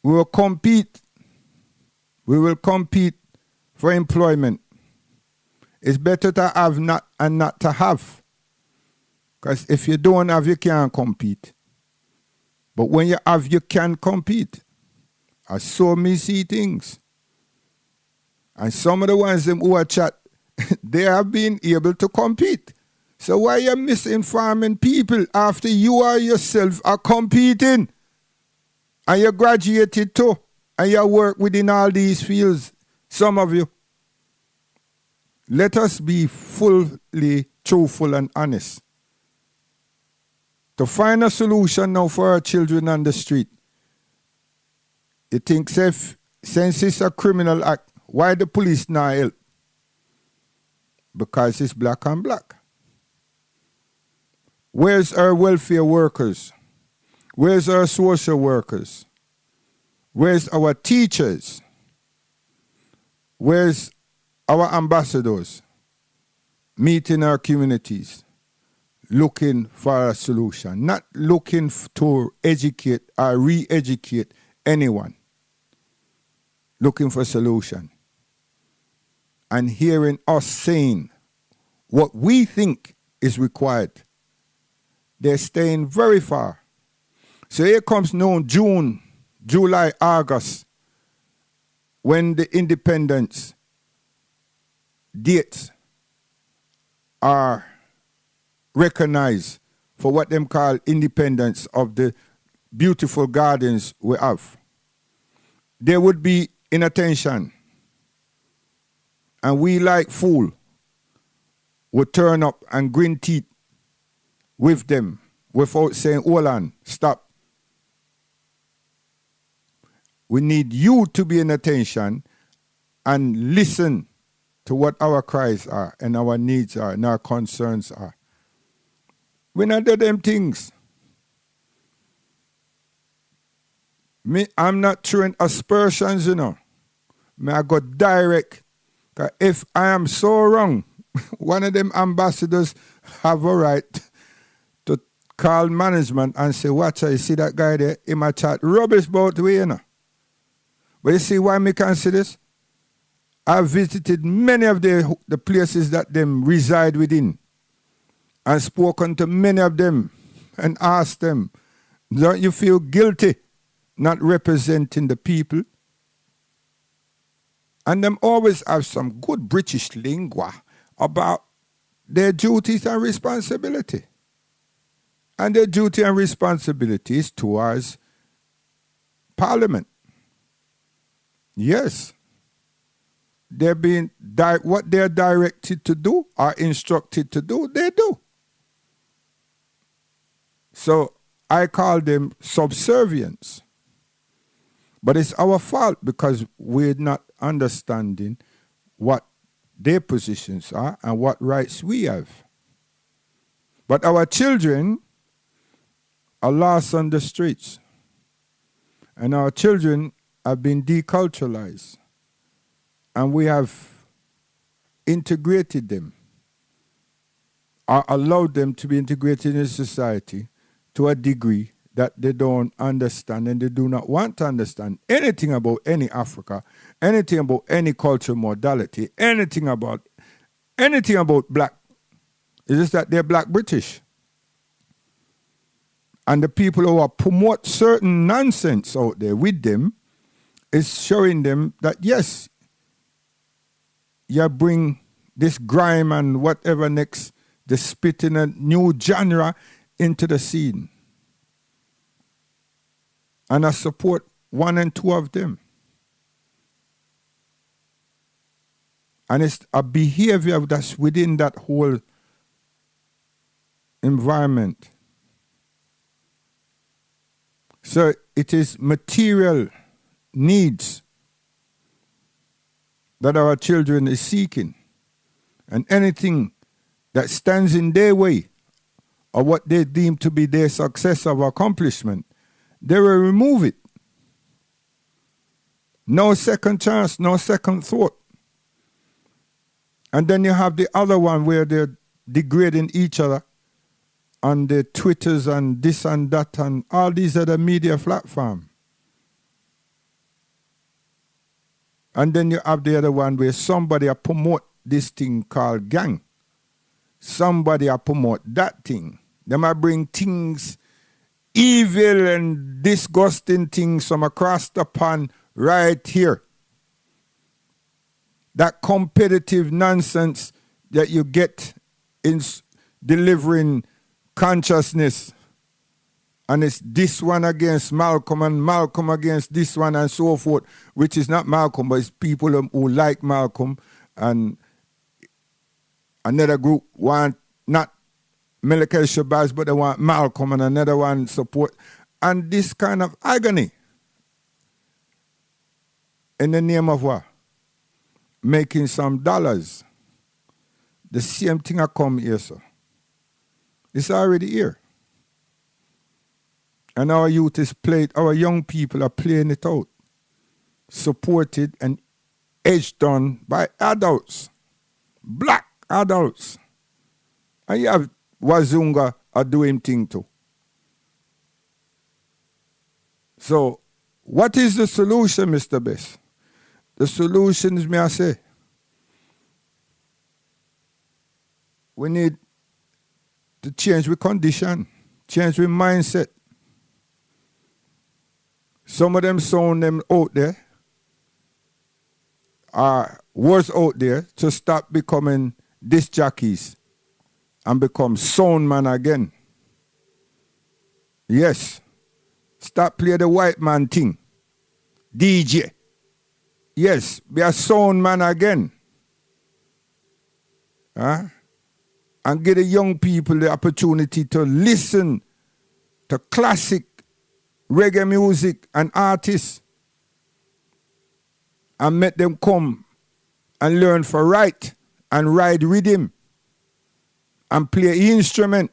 We will compete. We will compete for employment. It's better to have not and not to have. Because if you don't have, you can't compete. But when you have, you can compete. I saw me see things. And some of the ones who are chat, they have been able to compete. So why are you misinforming people after you are yourself are competing? And you graduated too. And you work within all these fields. Some of you. Let us be fully truthful and honest. To find a solution now for our children on the street. You think since it's a criminal act, why the police not help? Because it's black and black. Where's our welfare workers? Where's our social workers? Where's our teachers? Where's our ambassadors? Meeting our communities, looking for a solution, not looking to educate or re-educate anyone. Looking for a solution. And hearing us saying what we think is required. They're staying very far. So here comes now June, July, August, when the independence dates are recognized for what them call independence of the beautiful gardens we have. There would be inattention. And we like fool would turn up and grin teeth with them without saying, hold on, stop. We need you to be in attention and listen to what our cries are and our needs are and our concerns are. We not do them things. I'm not throwing aspersions, I go direct. Because if I am so wrong, one of them ambassadors have a right to call management and say, watch, you see that guy there, he might chat rubbish about we, But you see why me can see this? I've visited many of the places that them reside within and spoken to many of them and asked them, don't you feel guilty not representing the people? And them always have some good British lingua about their duties and responsibility. And their duty and responsibility is towards Parliament. Yes. They're being what they're directed to do or instructed to do, they do. So I call them subservience. But it's our fault because we're not understanding what their positions are and what rights we have. But our children are lost on the streets. And our children have been deculturalized. And we have integrated them or allowed them to be integrated in society to a degree that they don't understand and they do not want to understand anything about any Africa, anything about any cultural modality, anything about black. It's just that they're black British. And the people who are promote certain nonsense out there with them is showing them that yes, you bring this grime and whatever next, the spit in a new genre into the scene. And I support one and two of them. And it's a behavior that's within that whole environment. So it is material needs that our children is seeking. And anything that stands in their way or what they deem to be their success or accomplishment, they will remove it. No second chance, no second thought. And then you have the other one where they're degrading each other on the Twitters and this and that and all these other media platforms. And then you have the other one where somebody promote this thing called gang. Somebody promote that thing. They might bring things, evil and disgusting things from across the pond right here. That competitive nonsense that you get in delivering consciousness. And it's this one against Malcolm and Malcolm against this one and so forth, which is not Malcolm, but it's people who like Malcolm. And another group want not Melchizedek Shabazz, but they want Malcolm, and another one support. And this kind of agony. In the name of what? Making some dollars. The same thing I come here, sir. It's already here. And our youth is played, our young people are playing it out. Supported and edged on by adults. Black adults. And you have Wazunga are doing thing too. So, what is the solution, Mr. Best? The solution is, may I say, we need to change the condition, change the mindset. Some of them sound them out there are worse out there to stop becoming disc jockeys and become sound man again. Yes. Stop play the white man thing. DJ. Yes, be a sound man again. And give the young people the opportunity to listen to classic reggae music and artists and make them come and learn for right and ride rhythm and play instrument.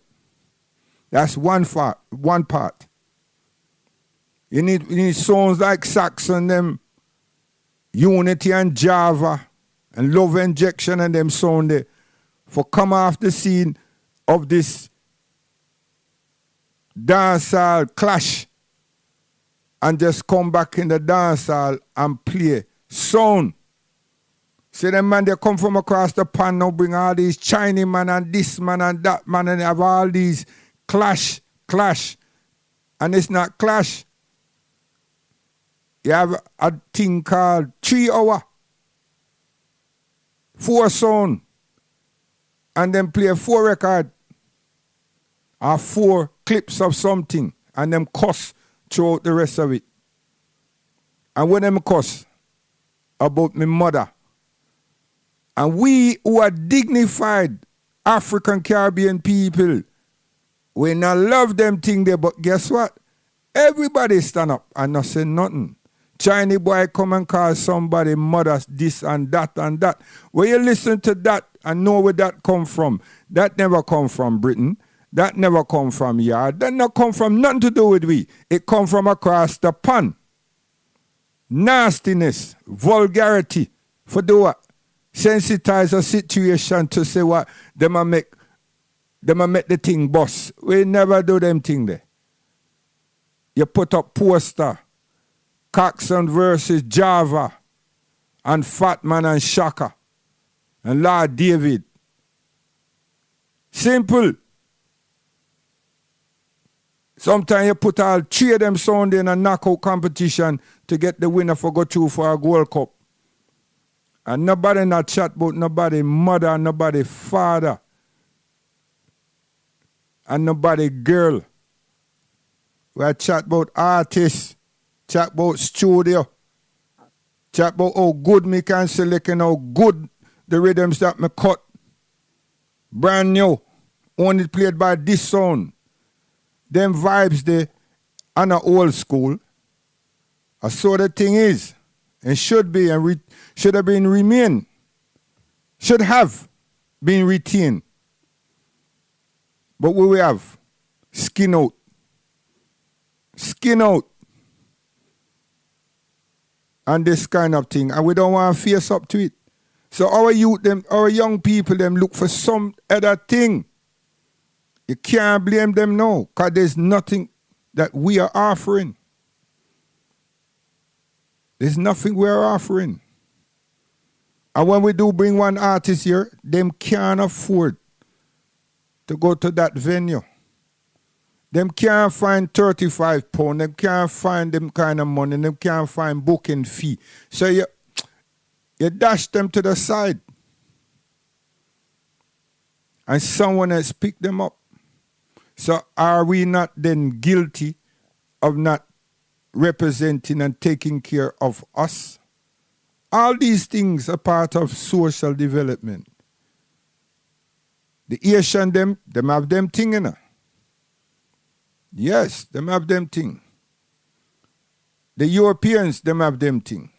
That's one part. You need songs like Saxon, them Unity and Java and Love Injection and them sound there for come off the scene of this dancehall clash and just come back in the dancehall and play sound See them man, they come from across the pond now, bring all these Chinese man and this man and that man, and they have all these clash. And it's not clash. You have a thing called 3 hour, 4 sound, and then play 4 record or 4 clips of something, and them cuss throughout the rest of it. And when them cuss about my mother, and we who are dignified African Caribbean people, we not love them thing there, but guess what? Everybody stand up and not say nothing. Chinese boy come and call somebody mothers this and that and that. When you listen to that and know where that come from, that never come from Britain. That never come from yard. That not come from nothing to do with we. It come from across the pond. Nastiness, vulgarity, for do what? Sensitize a situation to say what them a make the thing boss. We never do them thing there. You put up poster, Coxon versus Java, and Fat Man and Shaka, and Lord David. Simple. Sometimes you put all 3 of them sound in a knockout competition to get the winner for go through for a Gold Cup. And nobody not chat about nobody mother, nobody father, and nobody girl. We chat about artists, chat about studio, chat about how good me can select and how good the rhythms that me cut. Brand new, only played by this sound. Them vibes they on a old school. And so the thing is, and should be and should have been remain, should have been retained. But what we have, skin out. Skin out. And this kind of thing. And we don't want to face up to it. So our youth, them, our young people, them look for some other thing. You can't blame them now, because there's nothing that we are offering. There's nothing we're offering. And when we do bring one artist here, them can't afford to go to that venue. Them can't find £35. Them can't find them kind of money. Them can't find booking fee. So you dash them to the side. And someone else pick them up. So are we not then guilty of not representing and taking care of us? All these things are part of social development. The Asian, them have them thing, you know. Yes, them have them thing. The Europeans, them have them thing.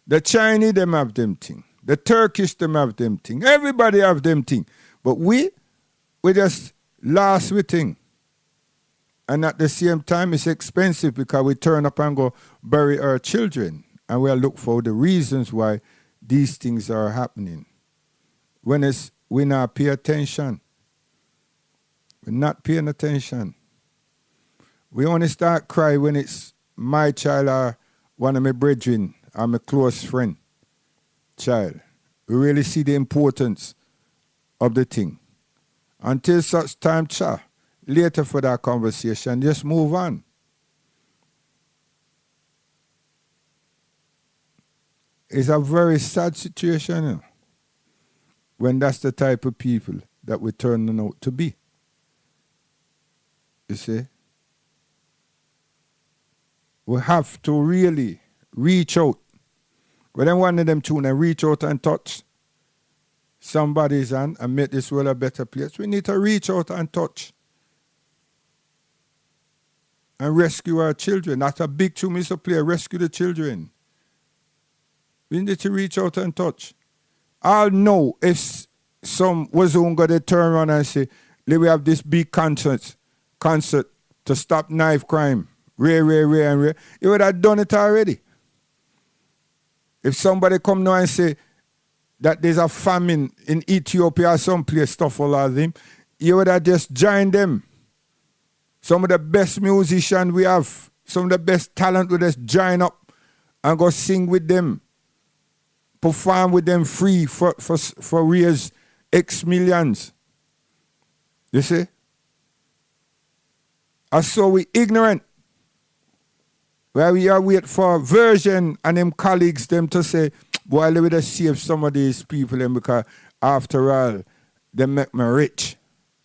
The Chinese, them have them thing. The Turkish, them have them thing. Everybody have them thing. But we just lost with thing. And at the same time, it's expensive because we turn up and go bury our children. And we'll look for the reasons why these things are happening. When we not pay attention. We're not paying attention. We only start cry when it's my child or one of my brethren or my close friend child. We really see the importance of the thing. Until such time, later for that conversation, just move on. It's a very sad situation, you know, when that's the type of people that we're turning out to be. You see? We have to really reach out. When I one of them tune and reach out and touch somebody's hand and make this world a better place, we need to reach out and touch and rescue our children. That's a big tune is to play, rescue the children. We need to reach out and touch. I'll know if some was going to turn around and say, we have this big concert to stop knife crime. Rare. You would have done it already. If somebody come now and say that there's a famine in Ethiopia or someplace, stuff all of them, you would have just joined them. Some of the best musicians we have, some of the best talent would just join up and go sing with them. perform with them free for raise X millions. You see? And so we ignorant. Where we are wait for version and them colleagues them to say, boy, let me just save some of these people them because after all, they make me rich.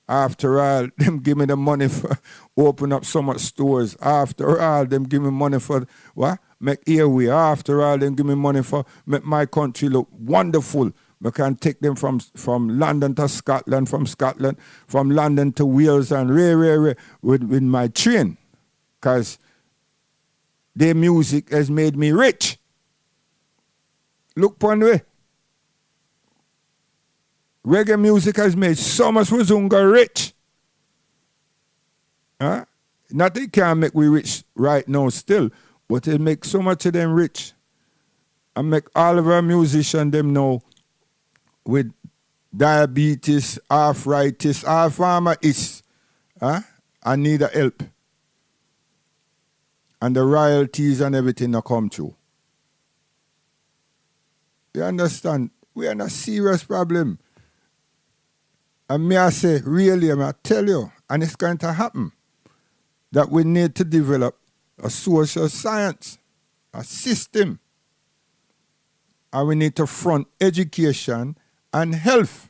After all, them give me the money for open up so much stores. After all, them give me money for what? Make airway. After all, them give me money for make my country look wonderful. I can take them from London to Scotland, from London to Wales and with my train. Because their music has made me rich. Look upon way. Reggae music has made so much Wazunga rich. Huh? Nothing can make we rich right now still, but it makes so much of them rich. And make all of our musicians them know with diabetes, arthritis, arthritis, I need a help. And the royalties and everything that come through. You understand? We are in a serious problem. And me I say, really, I tell you, and it's going to happen, that we need to develop a social science, a system. And we need to front education and health.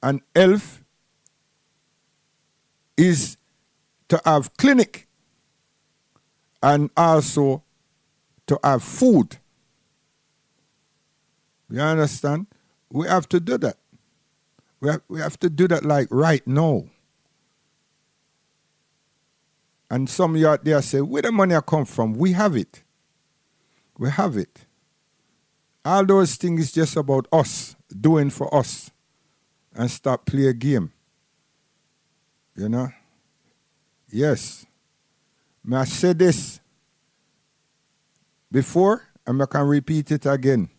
And health is to have clinic and also to have food. You understand? We have to do that. We have to do that like right now. And some of you out there say, where the money come from? We have it. We have it. All those things is just about us, doing for us. And stop play a game. You know? Yes. May I say this before, and I can repeat it again.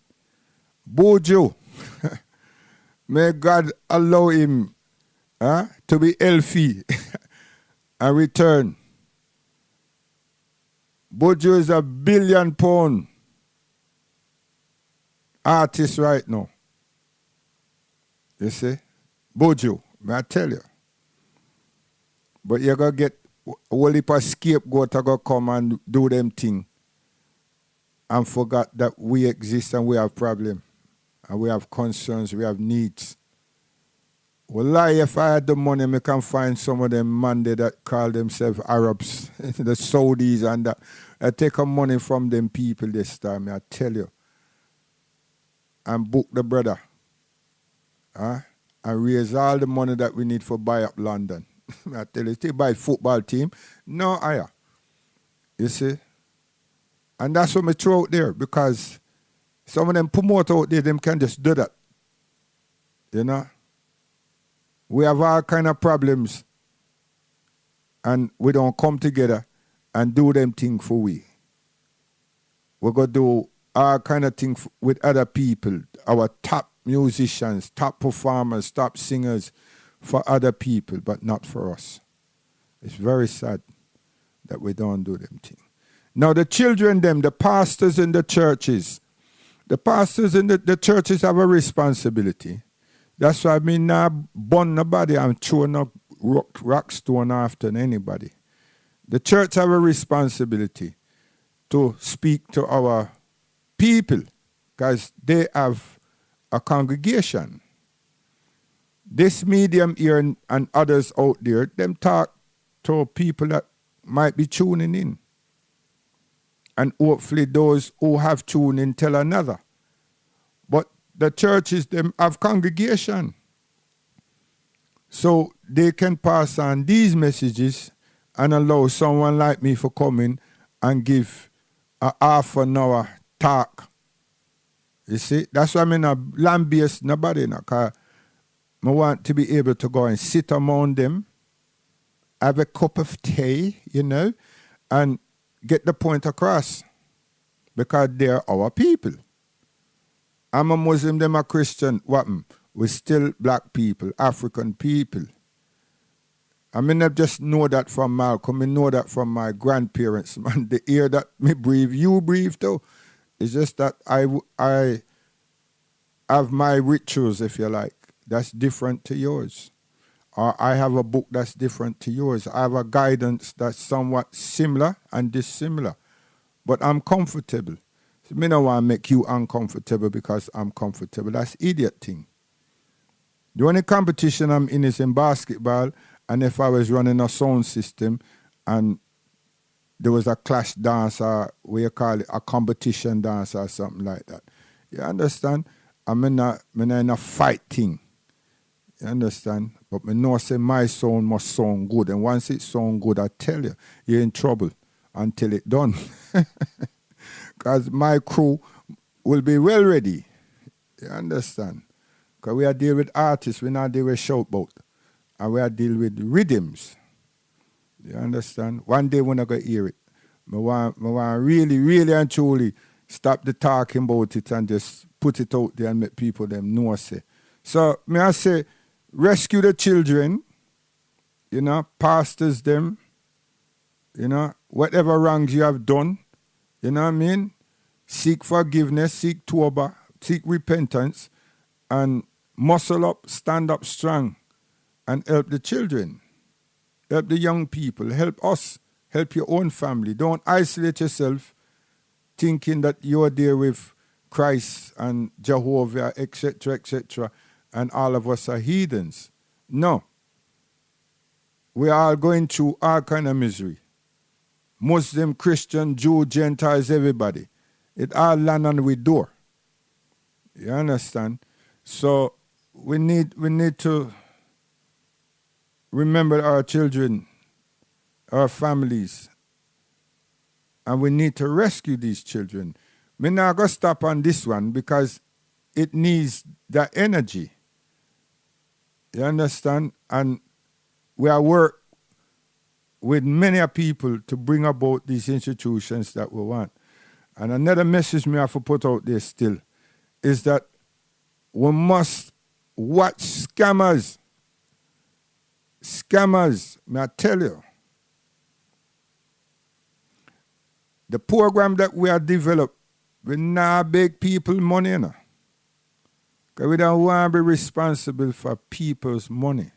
Bojo, may God allow him to be healthy and return. Bojo is £1 billion artist right now. You see? Bojo, may I tell you. But you're going to get a whole heap of scapegoat to go come and do them thing and forgot that we exist and we have problems. And we have concerns, we have needs. Well, if I had the money, I can find some of them man that call themselves Arabs, the Saudis and that. I take money from them people this time, I tell you. And book the brother. And raise all the money that we need for buy up London. I tell you, still buy football team. No higher. You see? And that's what I throw out there because some of them promote out there, them can just do that. You know? We have all kind of problems and we don't come together and do them thing for we. We're going to do all kind of thing with other people, our top musicians, top performers, top singers for other people, but not for us. It's very sad that we don't do them thing. Now the children, the pastors in the churches, the pastors in the churches have a responsibility. That's why I mean now burn nobody and throw no rock stone after anybody. The church have a responsibility to speak to our people because they have a congregation. This medium here and others out there, them talk to people that might be tuning in. And hopefully those who have tuned in tell another. But the churches, them have congregation. So they can pass on these messages and allow someone like me for coming and give a half an hour talk. You see? That's why I'm in a land-based nobody. Because I want to be able to go and sit among them, have a cup of tea, you know, and get the point across. Because they're our people. I'm a Muslim, them a Christian. What? We're still black people, African people. I mean, not just know that from Malcolm, I know that from my grandparents, man. The air that me breathe, you breathe too. It's just that I have my rituals, if you like, that's different to yours. Or I have a book that's different to yours. I have a guidance that's somewhat similar and dissimilar. But I'm comfortable. So me don't want to make you uncomfortable because I'm comfortable. That's idiot thing. The only competition I'm in is in basketball, and if I was running a sound system and there was a clash dance or what you call it, a competition dance or something like that. You understand? I'm not in a fight thing. You understand? But me know say my sound must sound good. And once it sound good, I tell you, you're in trouble until it done. Because my crew will be well ready. You understand? Because we are dealing with artists, we not deal with shoutbout. And we are dealing with rhythms. You understand? One day we're not going to hear it. I want really, really and truly stop the talking about it and just put it out there and make people them know. Say. So, may I say, rescue the children, pastors them, whatever wrongs you have done, you know what I mean? Seek forgiveness, seek tawbah, seek repentance, and muscle up, stand up strong, and help the children, help the young people, help us, help your own family. Don't isolate yourself thinking that you're there with Christ and Jehovah, etc., and all of us are heathens. No. We are all going through all kind of misery. Muslim, Christian, Jew, Gentiles, everybody. It all land on the door. You understand? So we need to remember our children, our families, and we need to rescue these children. We're not going to stop on this one because it needs that energy. You understand? And we are work with many people to bring about these institutions that we want. And another message me have to put out there still is that we must watch scammers. Scammers, may I tell you. The program that we have developed, we not beg people money, because we don't want to be responsible for people's money.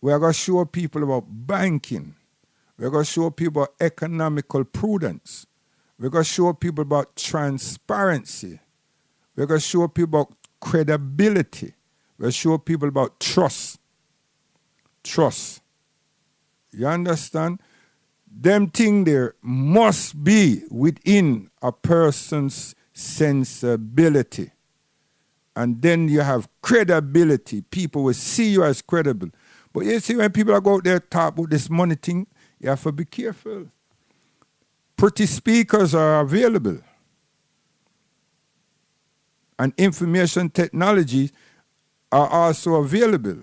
We are going to show people about banking. We're going to show people about economical prudence. We're going to show people about transparency. We're going to show people about credibility. We're going to show people about trust. Trust. You understand? Them things there must be within a person's sensibility. And then you have credibility. People will see you as credible. But you see, when people go out there talk about this money thing, you have to be careful. Pretty speakers are available. And information technologies are also available.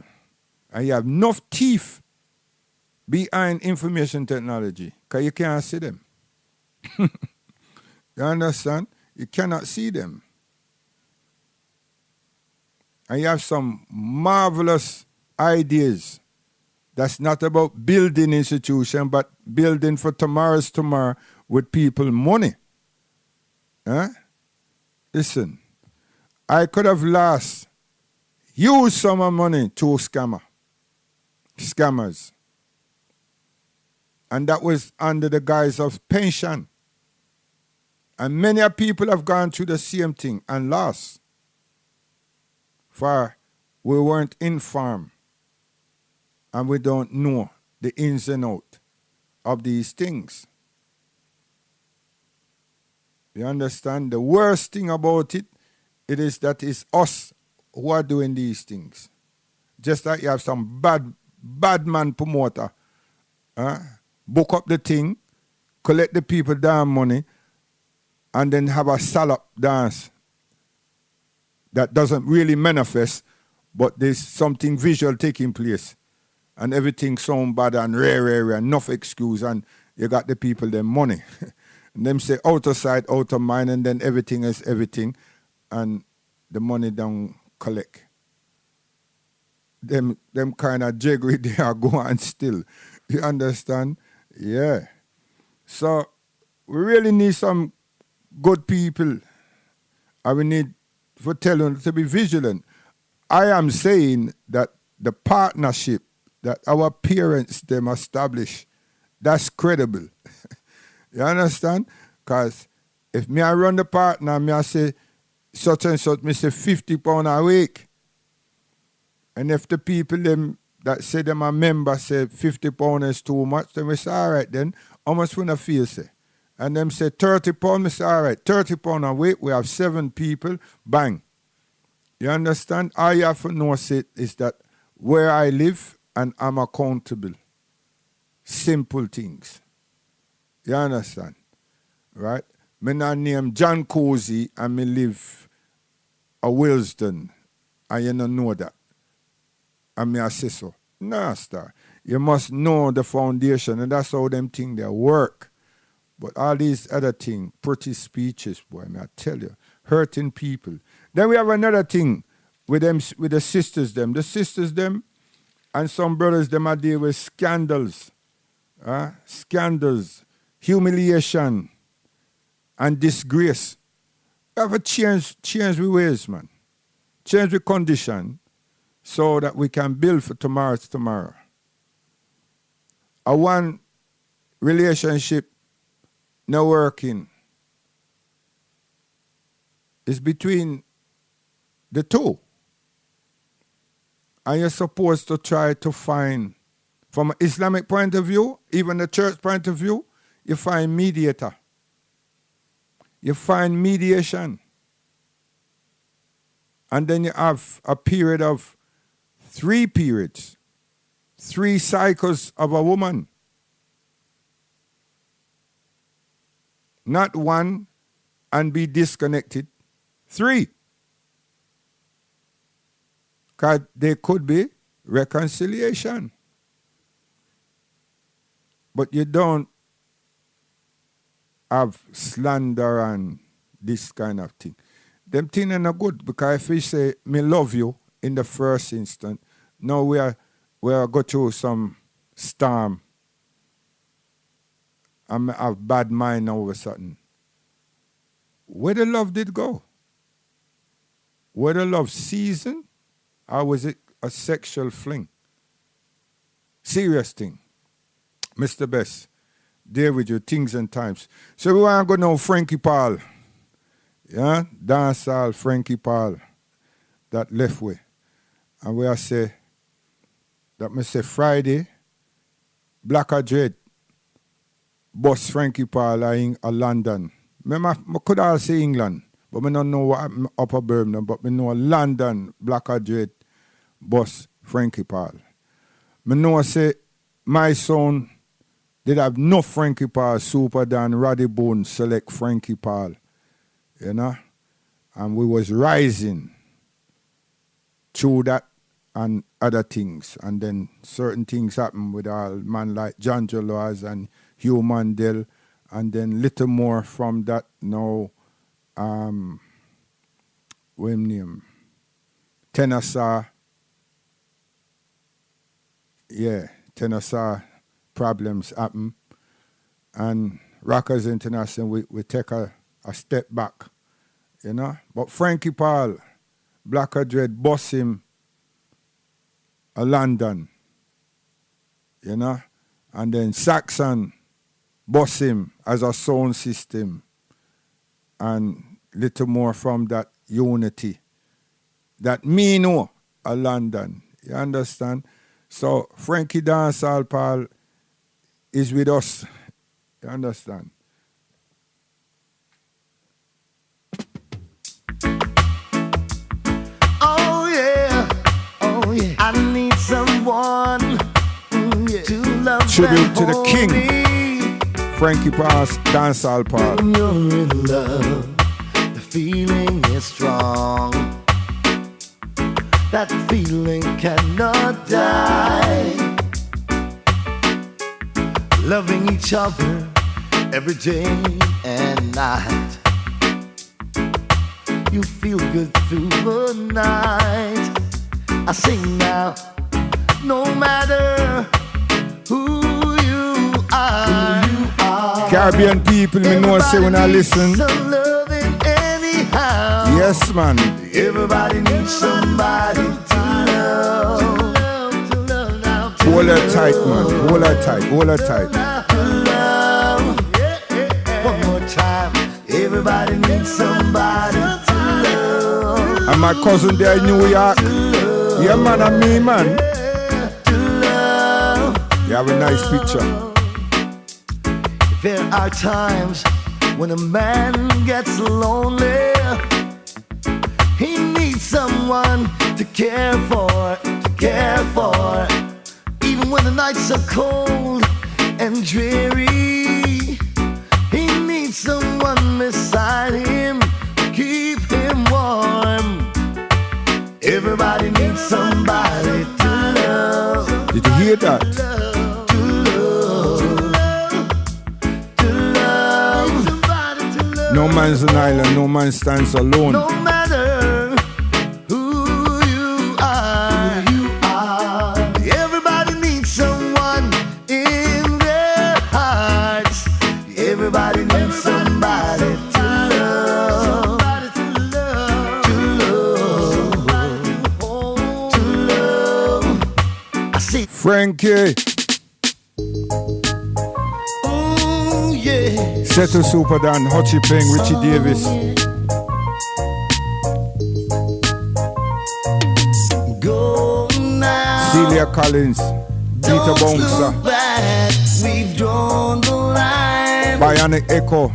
And you have enough teeth behind information technology because you can't see them. You understand? You cannot see them. And you have some marvelous ideas. That's not about building institution, but building for tomorrow's tomorrow with people money. Huh? Listen, I could have lost huge sum of money to scammers. And that was under the guise of pension. And many people have gone through the same thing and lost. For we weren't informed. And we don't know the ins and outs of these things. You understand? The worst thing about it is that it's us who are doing these things. Just like you have some bad man promoter. Book up the thing, collect the people down money, and then have a salop dance that doesn't really manifest, but there's something visual taking place. And everything sound bad and rare, enough excuse, and you got the people their money. And them say out of sight, out of mind, and then everything is everything, and the money don't collect. Them kind of jiggery they are going still. You understand? Yeah. So we really need some good people, and we need for telling to be vigilant. I am saying that the partnership that our parents them establish, that's credible. You understand? Because if me I run the partner, me I say such and such, me say £50 a week. And if the people them that say them a member say £50 is too much, then we say, all right then, how much we feel say? And them say £30, we say, all right, £30 a week, we have 7 people, bang. You understand? All you have to know is that where I live and I'm accountable. Simple things. You understand? Right? Me not name John Cozy and me live a Willesden, and you don't know that. And me I say so. Nah, star. You must know the foundation, and that's how them things they work. But all these other things, pretty speeches, boy, me I tell you, hurting people. Then we have another thing with them, with the sisters them. The sisters them and some brothers them are deal with scandals. Scandals, humiliation, and disgrace. We have to change we ways, man. Change the condition so that we can build for tomorrow. A one relationship not working is between the two. And you're supposed to try to find, from an Islamic point of view, even the church point of view, you find mediator. You find mediation. And then you have a period of 3 periods, 3 cycles of a woman. Not 1 and be disconnected. 3. Because there could be reconciliation. But you don't have slander and this kind of thing. Them things are not good, because if we say, me love you in the first instant, now we are go through some storm and I have bad mind all of a sudden. Where the love did go? Where the love seasoned? Or was it a sexual fling? Serious thing. Mr. Best, there with your things and times. So we want to go now Frankie Paul. Yeah? Dancehall Frankie Paul. That left way. And we are say, that me say Friday, Black or Dread, boss Frankie Paul in London. I could all say England, but I don't know what happened Upper Birmingham, but I know London, Black or Dread, boss Frankie Paul. I know say my son did have no Frankie Paul super than Roddy Bone select Frankie Paul. You know? And we was rising through that and other things. And then certain things happened with all man like John Laws and Hugh Mandel. And then little more from that now, what's name? Tennessee. Yeah, Tennessee problems happen. And Rockers International, we take a step back, you know. But Frankie Paul, Black or Dread, boss him a London, you know. And then Saxon, boss him as a sound system. And little more from that unity. That me know a London, you understand? So Frankie Dancehall Paul is with us. You understand? Oh yeah, I need someone to love. Tribute to the king, Frankie Paul, Dancehall Paul. When you're in love, the feeling is strong. That feeling cannot die. Loving each other every day and night. You feel good through the night. I sing now, no matter who you are. Caribbean people, me know say when I listen, Yes, man. Everybody needs somebody to love. Hold her tight, man. Hold her tight. Hold her tight. One more time. Everybody needs somebody to love. And my cousin there in New York. Yeah, man, and me, man. You have a nice picture. There are times when a man gets lonely. He needs someone to care for, Even when the nights are cold and dreary, he needs someone beside him to keep him warm. Everybody needs somebody to love. Did you hear that? No man's an island, no man stands alone. No matter who you are, everybody needs someone in their hearts. Everybody needs somebody to love. To love. I see Frankie. Oh yeah. Settle Super Dan, Hutchie Peng, Richie Davis. Go now. Celia Collins, Peter Bouncer, Back. We've drawn the line. Bionic Echo,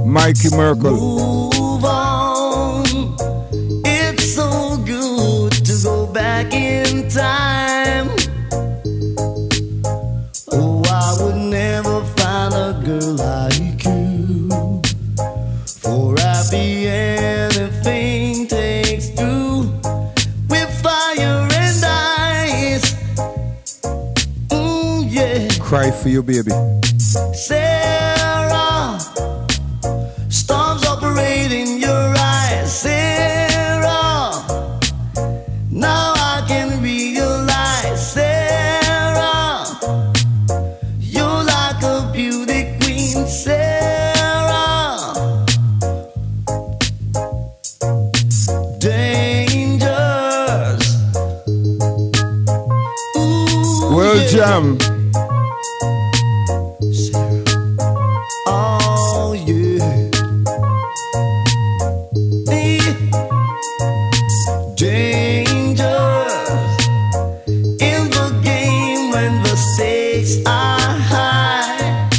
Mikey Merkel. Move on. It's so good to go back in time. Oh, I would never find a girl like you. For happy anything takes two. With fire and ice. Yeah. Cry for you, baby. Sarah, storms operate in your eyes. Sarah, now I can realize. Sarah, you're like a beauty queen. Sarah, dangers. Ooh, World yeah. Jam. Oh yeah. Dangers in the game when the stakes are high.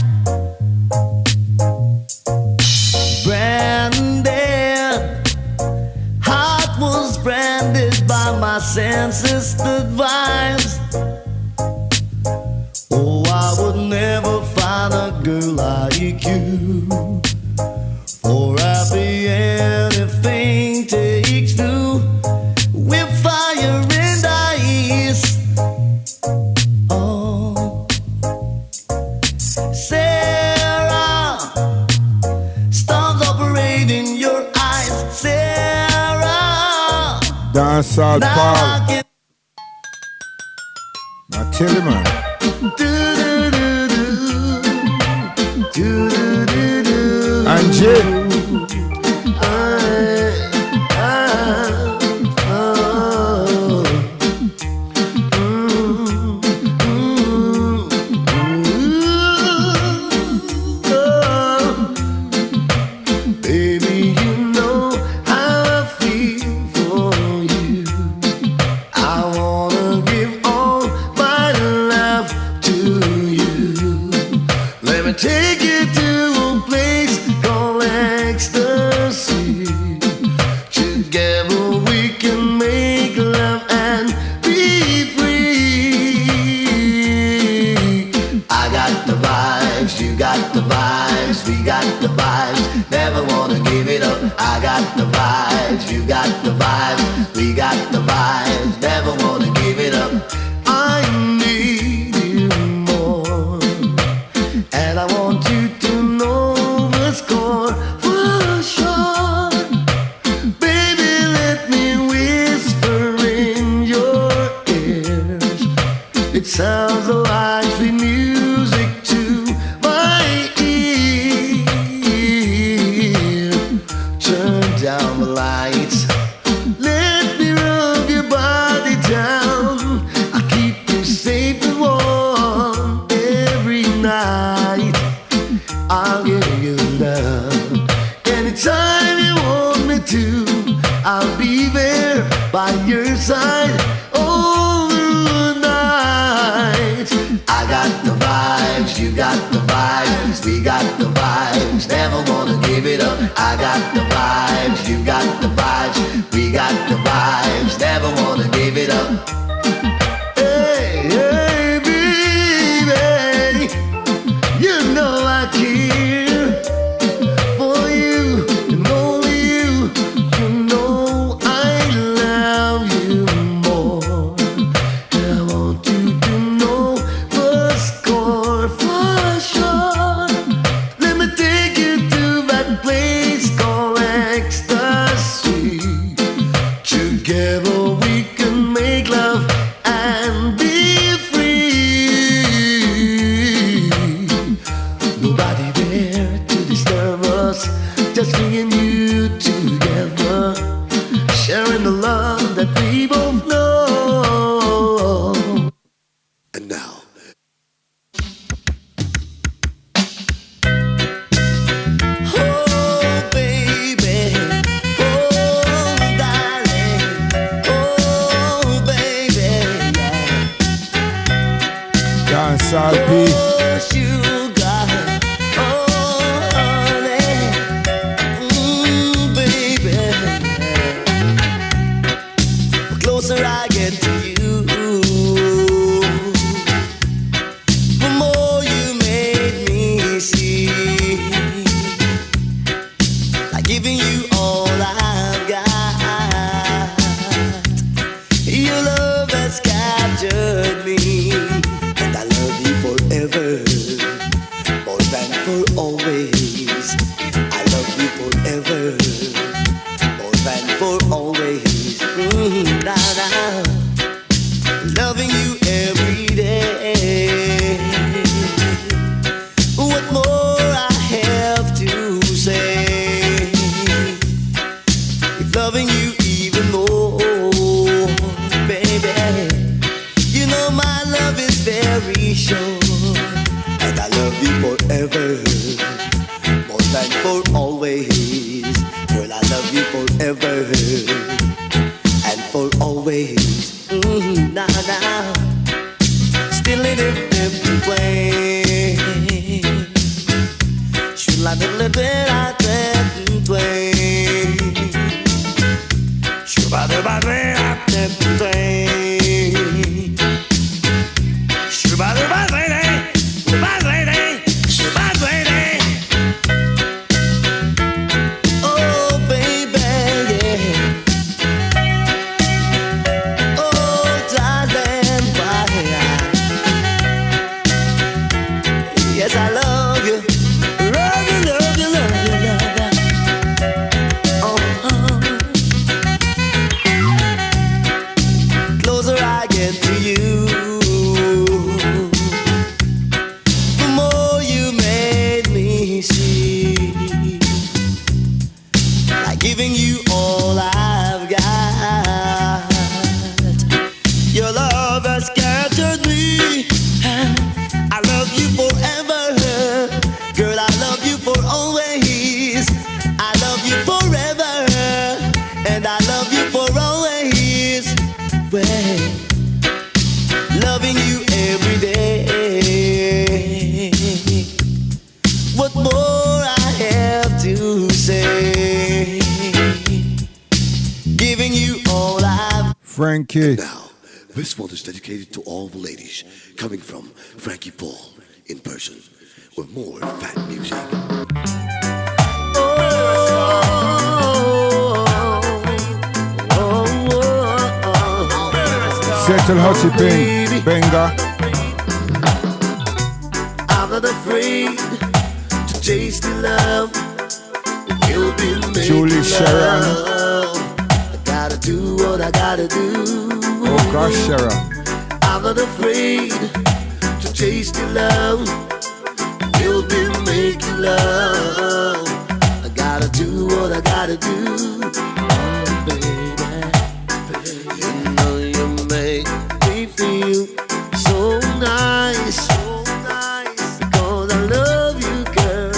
Branded, heart was branded by my senses advice. Oh, I would never find a girl like you. For happy anything takes two. With fire and ice. Oh, Sarah, storms operate in your eyes. Sarah, Dancehall now Paul. I can Now tell you, man. And Jay. Baby, you know how I feel for you. I wanna give all my love to you. Let me take you to a place called ecstasy. Together we can make love and be free. I got the vibes, you got the vibes, we got the vibes. Never wanna give it up. I got the vibes, you got the vibes, we got the vibes. Never wanna give it up. I need you more, and I want you to know the score for sure. Baby, let me whisper in your ears. It sounds like sweet music to my ear. Turn side all night. I got the vibes, you got the vibes, we got the vibes, never wanna give it up. I got the vibes, you got the vibes, we got the vibes, never wanna give it up. Hey, hey, baby, you know I care for you and only you. You know I love you more. And I want you to know for score, for sure. Let me take you to that place called ecstasy. Together we can make love and be free. Nobody there to disturb us, just me and you together, sharing the love that we both know. And now, oh baby, oh darling, oh baby, Dancehall P. oh sugar, oh honey, baby. The closer I get to you, the more you make me see. Like giving you all I've got. Your love has captured me, and I love you forever, more than for always. I love you forever, more than for always. Now, loving you every day. What more I have to say? If loving you even more, baby, you know my love is very sure, and I love you forever, more than for always. Girl, I love you forever and for always. Now, still in a different way. Should I little bit I different way? Should I do bad way I different way? Should I do bad lady? Bad lady? Bad lady? Oh baby, yeah. Oh darling, why? Yes, I love you. Love you, love you, love you, love you. Closer I get to you, the more you made me see. Like giving you all I've got. Your love has captured me. I love you forever. Girl, I love you for always. I love you forever. And I love you for always. Well, loving you every day. What more I have to say? Giving you all I've. Frankie. Now, this one is dedicated to all the ladies, coming from Frankie Paul in person, with more fat music. Settle Hottie Bing, Benga. I'm not afraid to taste the love. You'll be making Julie Sharon. love. I gotta do what I gotta do. Oh gosh, Sharon. I'm not afraid to taste the love. You'll be making love. I gotta do what I gotta do. Oh, baby, you know you make me feel so nice. Because I love you, girl.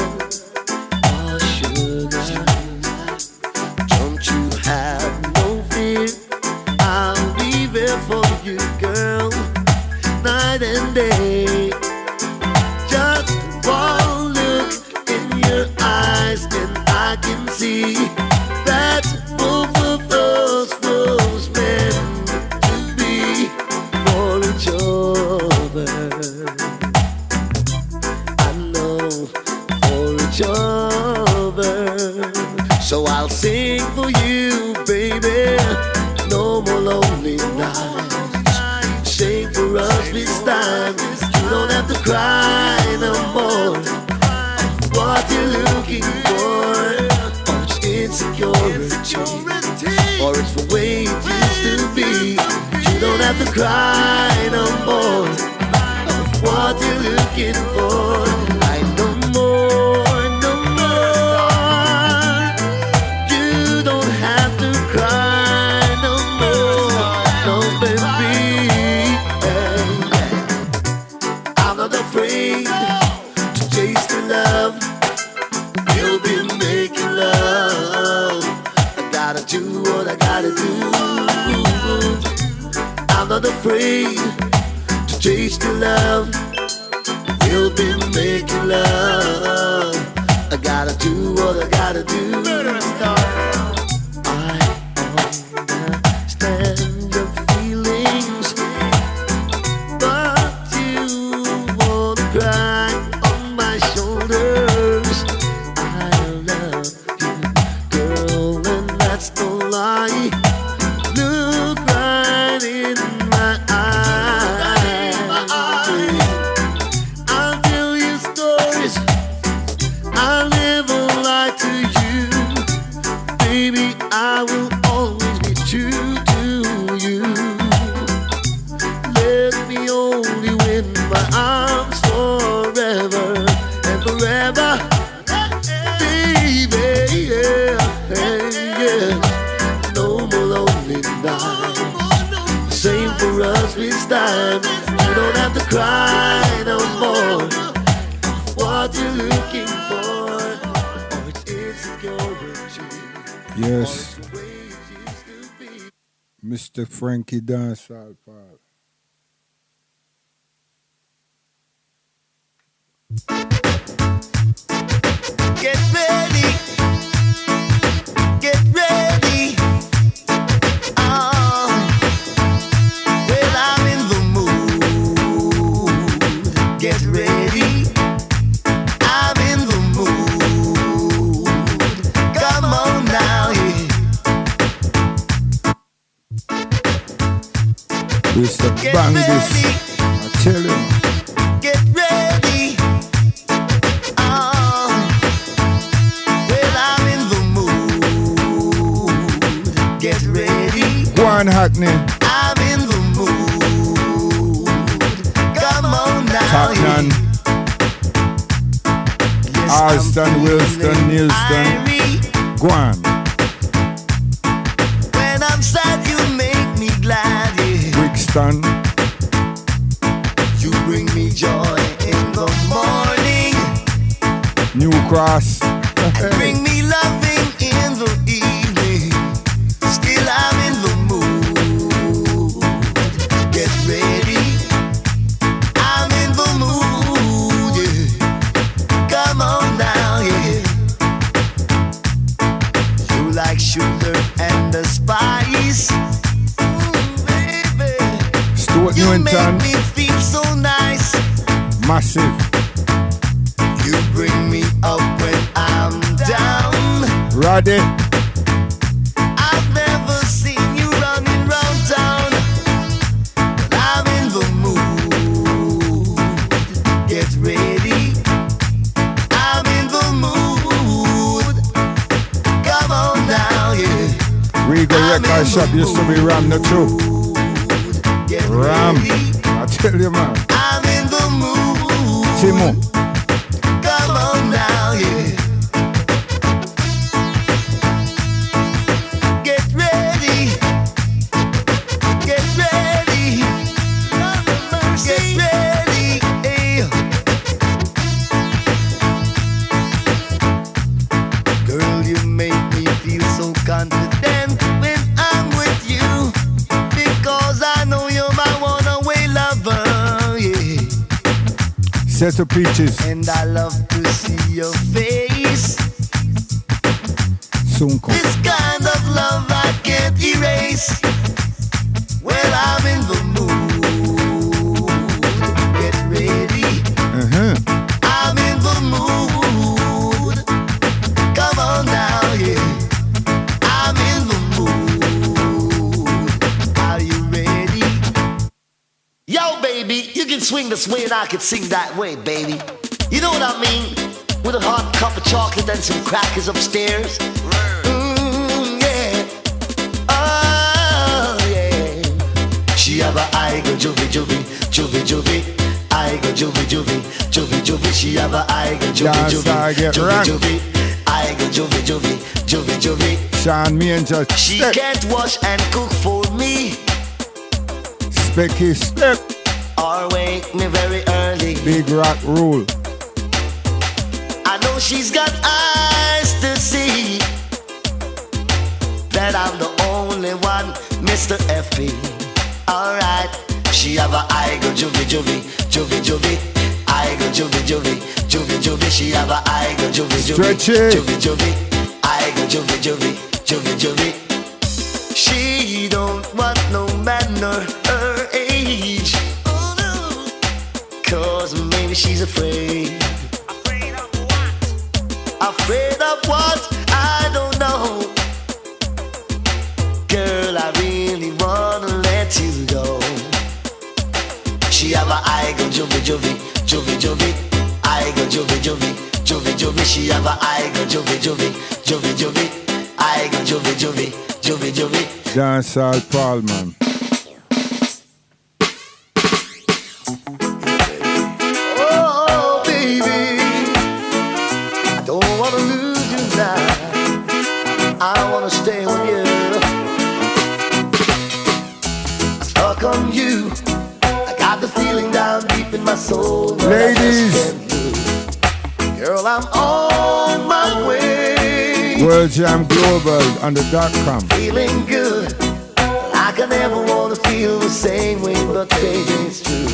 Oh, sugar, don't you have no fear. I'll be you, girl, night and day. Just one look in your eyes and I can see that both of us was meant to be for each other. I know, for each other. So I'll sing for you, baby. No more lonely nights. Sing for us this time. You don't have to cry no more. What you're looking for, or it's insecurity, or it's the way it used to be. You don't have to cry no more. What you're looking for, I know more, no more. You don't have to cry no more, no baby. I'm not afraid to chase the love. You'll be making love. I gotta do what I gotta do. I'm not afraid to chase the love. We'll be making love. I gotta do what I gotta do. I understand your feelings, but you won't cry on my shoulders. I love you, girl, and that's no lie. Look right in my eyes. I'll tell you stories. I'll never lie to you. Baby, I will always be true to you. Let me hold you in my arms forever and forever. Baby, yeah, yeah. No more lonely nights. Same for us this time. You don't have to cry no more. What you're looking for, or it's insecurity. Yes, Mr. Frankie Dancehall Paul. Get ready, get ready. Oh, well, I'm in the mood. Get ready, I'm in the mood. Come on now, yeah. We used to Get bang ready. this. I tell you. Get ready. Oh, well, I'm in the mood. Get ready. Go on, Hackney. I'm in the mood. Come on now. Tottenham. Alston, Wilston, Nielsen. Go on. When I'm sad, you make me glad. Yeah. Brixton. You bring me joy in the morning. New Cross. And bring me loving in the evening. Still I'm in the mood. Get ready. I'm in the mood. Yeah. Come on now, yeah. You like sugar and the spice. Baby. Stuart You Newington. make me feel so nice. Massive. You bring me up when I'm down. Roddy. I've never seen you running round town. But I'm in the mood. Get ready. I'm in the mood. Come on now, yeah. Regal Record Shop used to be Ram the True. Get Ram. ready. I tell you, man. I'm in the mood. Timo. Come on now, yeah. Get ready. Get ready. Get ready. Hey. Girl, you make me feel so confident when I'm with you. Because I know you're my Set to Peaches. And I love to see your face. Soon come. This kind of love I can't erase. Well, I'm in the mood. Get ready. I'm in the mood. Come on now, yeah. I'm in the mood. Are you ready? Yo, baby, you can swing this way and I can sing that way, baby. You know what I mean? With a hot cup of chocolate and some crackers upstairs. Yeah. Oh, yeah. She have a eye go juvie, juvie, juvie, juvie. I go juvie, juvie, juvie, juvie. She have a eye go juvie, juvie, juvie, juvie. I go juvie, juvie, juvie, juvie. Sean, me and just she can't wash and cook for me. Specky step. Or wake me very early. Big rock rule. I know she's got eyes to see that I'm the only one, Mr. FP. Alright, she have a eye go juvie, juvie, juvie, juvie. I go juvie, juvie, juvie, juvie. She have a eye go juvie, juvie, juvie, juvie. I go juvie, juvie, juvie, juvie. She don't want no man nor her age. Oh no, 'cause maybe she's afraid. Afraid of what? I don't know. Girl, I really wanna let you go. She have a eye go juvie, juvie, juvie, juvie. I go juvie, juvie, juvie, juvie. She have a eye go juvie, juvie, juvie, juvie. I go juvie, juvie, juvie, juvie. Dancehall Paul, man. Oh, baby, I don't wanna lose you now. I wanna stay with you. I'm stuck on you. I got the feeling down deep in my soul. Ladies. Girl, I'm on my way. World Jam Global on the .com. Feeling good. Like I never wanna feel the same way, but baby, it's true.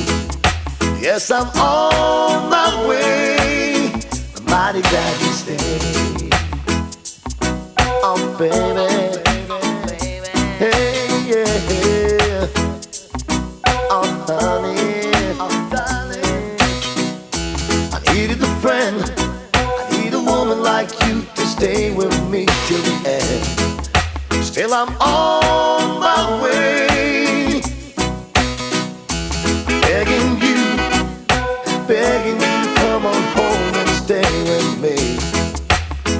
Yes, I'm on my way. I'm mighty glad you stayed. Oh, baby. Hey, yeah. Oh, honey. Oh, darling. I needed a friend. I need a woman like you to stay with me till the end. Still, I'm on my way. Begging you to come on home and stay with me.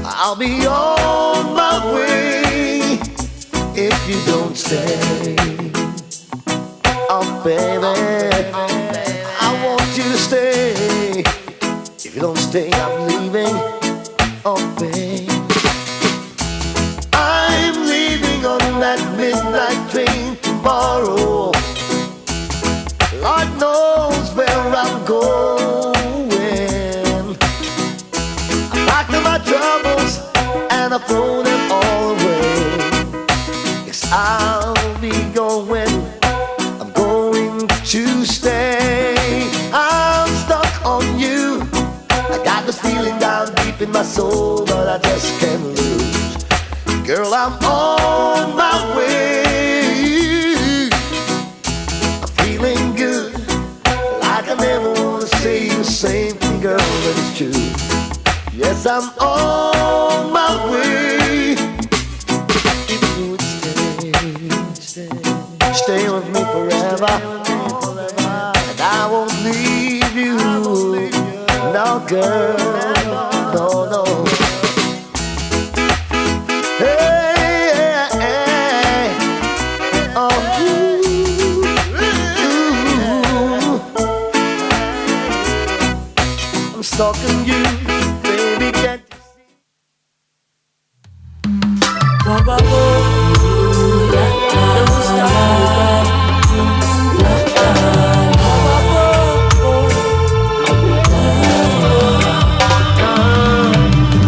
I'll be on my way if you don't stay. Oh, baby, I want you to stay. If you don't stay, I'm leaving. Oh, baby, I'm leaving on that midnight train tomorrow. Lord knows where I'm going. I packed up my troubles and I throw them all away. Yes, I'll be going. I'm going to stay. I'm stuck on you. I got this feeling down deep in my soul, but I just can't lose. Girl, I'm on my way. I'm feeling good. Like I never wanna say the same thing, girl, but it's true. Yes, I'm on my way. If you would stay with me forever, and I won't leave you. No, girl, no, no. Hey, hey, oh, I'm stalking you, baby, can't you see? Don't stop.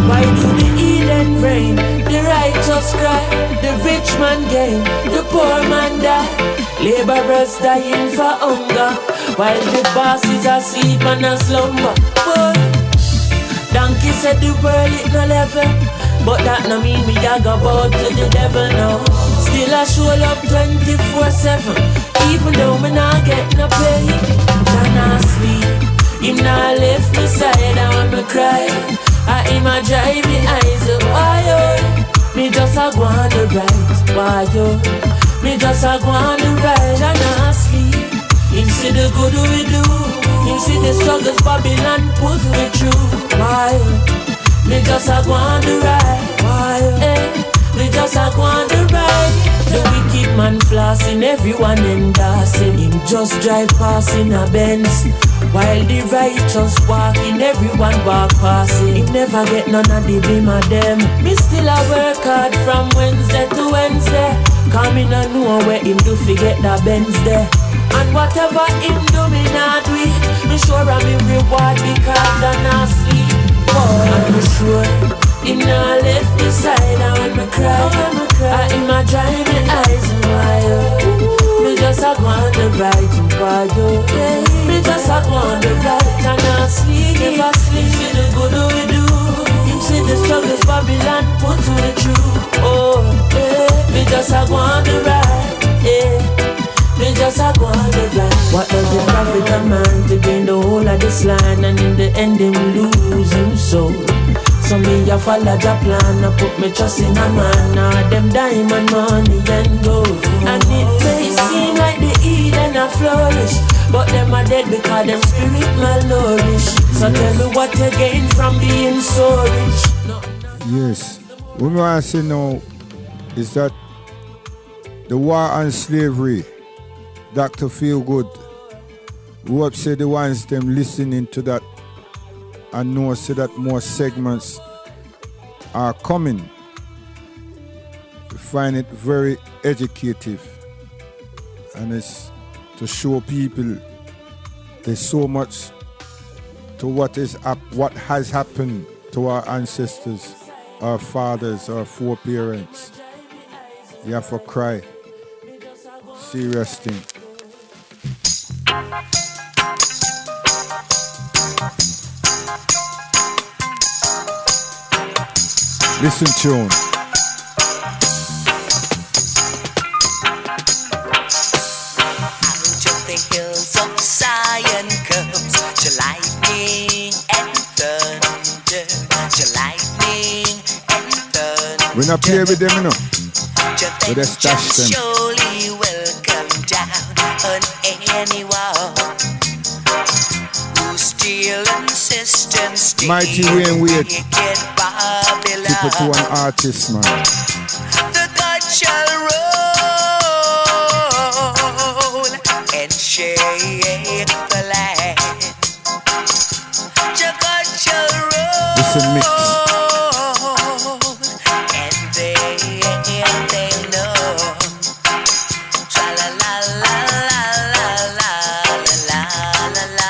Why do the heathen reign? The righteous cry, the rich man gain, the poor man die. Laborers dying for hunger, while the boss is asleep and a slumber. Boy, donkey said the world it no level, but that no mean me a go bow to the devil now. Still I show up 24/7, even though me not get no pay. Can I sleep? Him not left me side and when me cry, I him a dry me eyes up. Why oh? Me just a go on the right. Why oh? Me just a go on the right and I sleep. Him see the good we do. Him see the struggles Babylon put me through. Why oh? Me just a go on the right. Why oh? Hey. Me just a go on the right. The wicked man flossing, everyone endorsing. Him just drive past in a Benz, while the righteous walking, everyone walk passing. Him never get none of the blame of them. Me still a work hard from Wednesday to Wednesday. Come in and know where him do forget the Benz there. And whatever him do me not do it. Me sure I'm in reward because I not sleep. And me sure him not left me side and when me cry, I him a dry me eyes and why oh. Me just a go on the right and why oh. Me just a go on the right and I sleep. Never sleep, see the good we do. Him see the struggles Babylon put to the truth. Oh, yeah. Me just a go on the right, yeah. Me just a go on the right. What does it profit a man to gain the whole of this land and in the end him lose him soul? So me a follow the plan, I put me trust in a man. Now them diamond money and gold. And it may seem like the Eden a flourish, but them are dead because them spirit malnourished. So tell me what you gain from being so rich. Yes. What I want to say now is that the war on slavery, Dr. Feelgood, who have said the ones them listening to that and know say that more segments are coming. We find it very educative, and it's to show people there's so much to what has happened to our ancestors, our fathers, our foreparents. You have to cry. Serious thing. Listen tune. Out of the hills of Zion comes to lightning and thunder, to lightning and thunder. We're not playing with them, you know. So they stash them. Surely will come down on anyone who still insists and stays. Mighty Wayne Wade. Babylon. Keep it to an artist, man. The God shall roll and shake the land. The God shall roll. Listen, mix. And they know. Tra la la la la la la la la la la.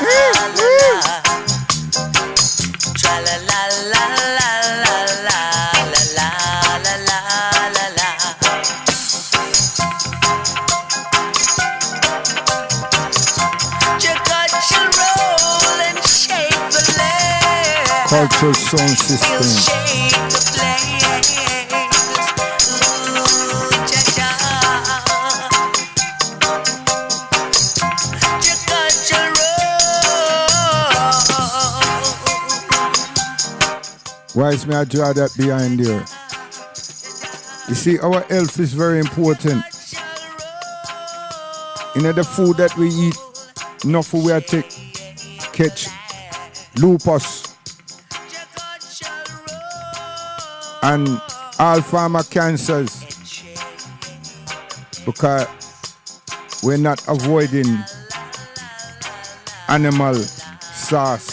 Tra la la la la la la la la la la. God shall roll and shake the land. Cultural sound system. Shake the place. Ooh, cha-cha. God shall roll. Why is me I draw that behind there? You see, our health is very important. In the food that we eat, enough food we take catch lupus and all form of cancers because we're not avoiding animal sauce,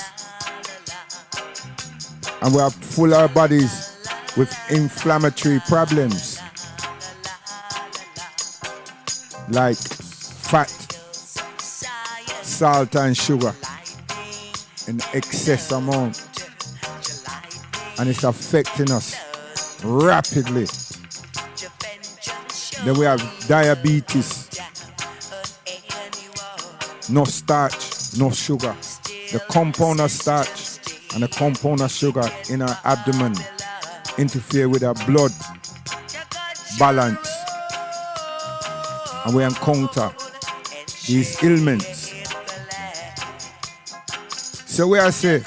and we have full our bodies with inflammatory problems like fat, salt and sugar in excess amount, and it's affecting us rapidly. Then we have diabetes, no starch, no sugar. The compound of starch and the compound of sugar in our abdomen interfere with our blood balance, and we encounter these ailments. So we I say,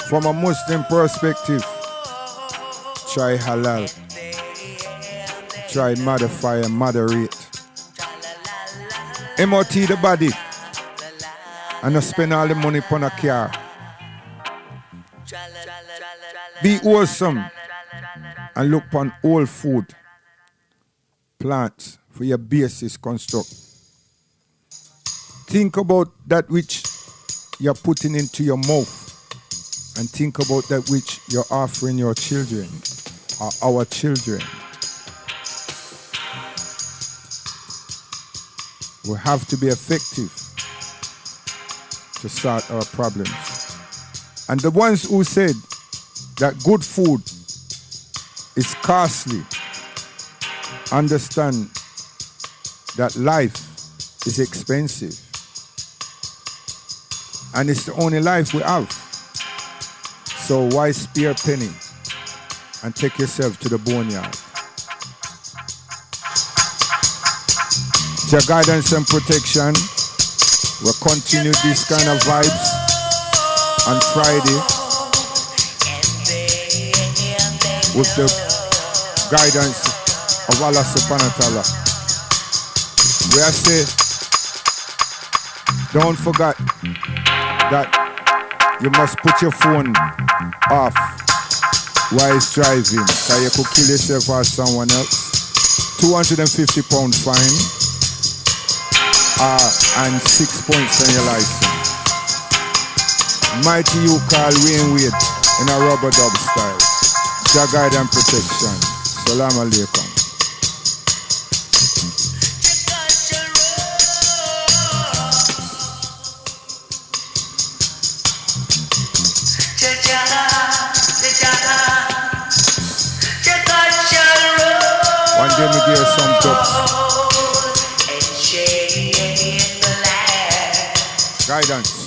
from a Muslim perspective, try halal, try modify and moderate. MOT the body and not spend all the money upon a car. Be wholesome and look upon whole food, plants for your basis construct. Think about that which you're putting into your mouth, and think about that which you're offering your children or our children. We have to be effective to solve our problems. And the ones who said that good food is costly understand that life is expensive. And it's the only life we have. So why spare a penny and take yourself to the boneyard? Your guidance and protection. We'll continue this kind of vibes on Friday with the guidance of Allah subhanahu wa ta'ala. We are say, don't forget that you must put your phone off while it's driving, so you could kill yourself or someone else. £250 fine. And 6 points on your license. Mighty you call Wayne Wade in a rubber dub style. Jah guide and protection. Salam alaikum. One day me give you some dubs. Guidance.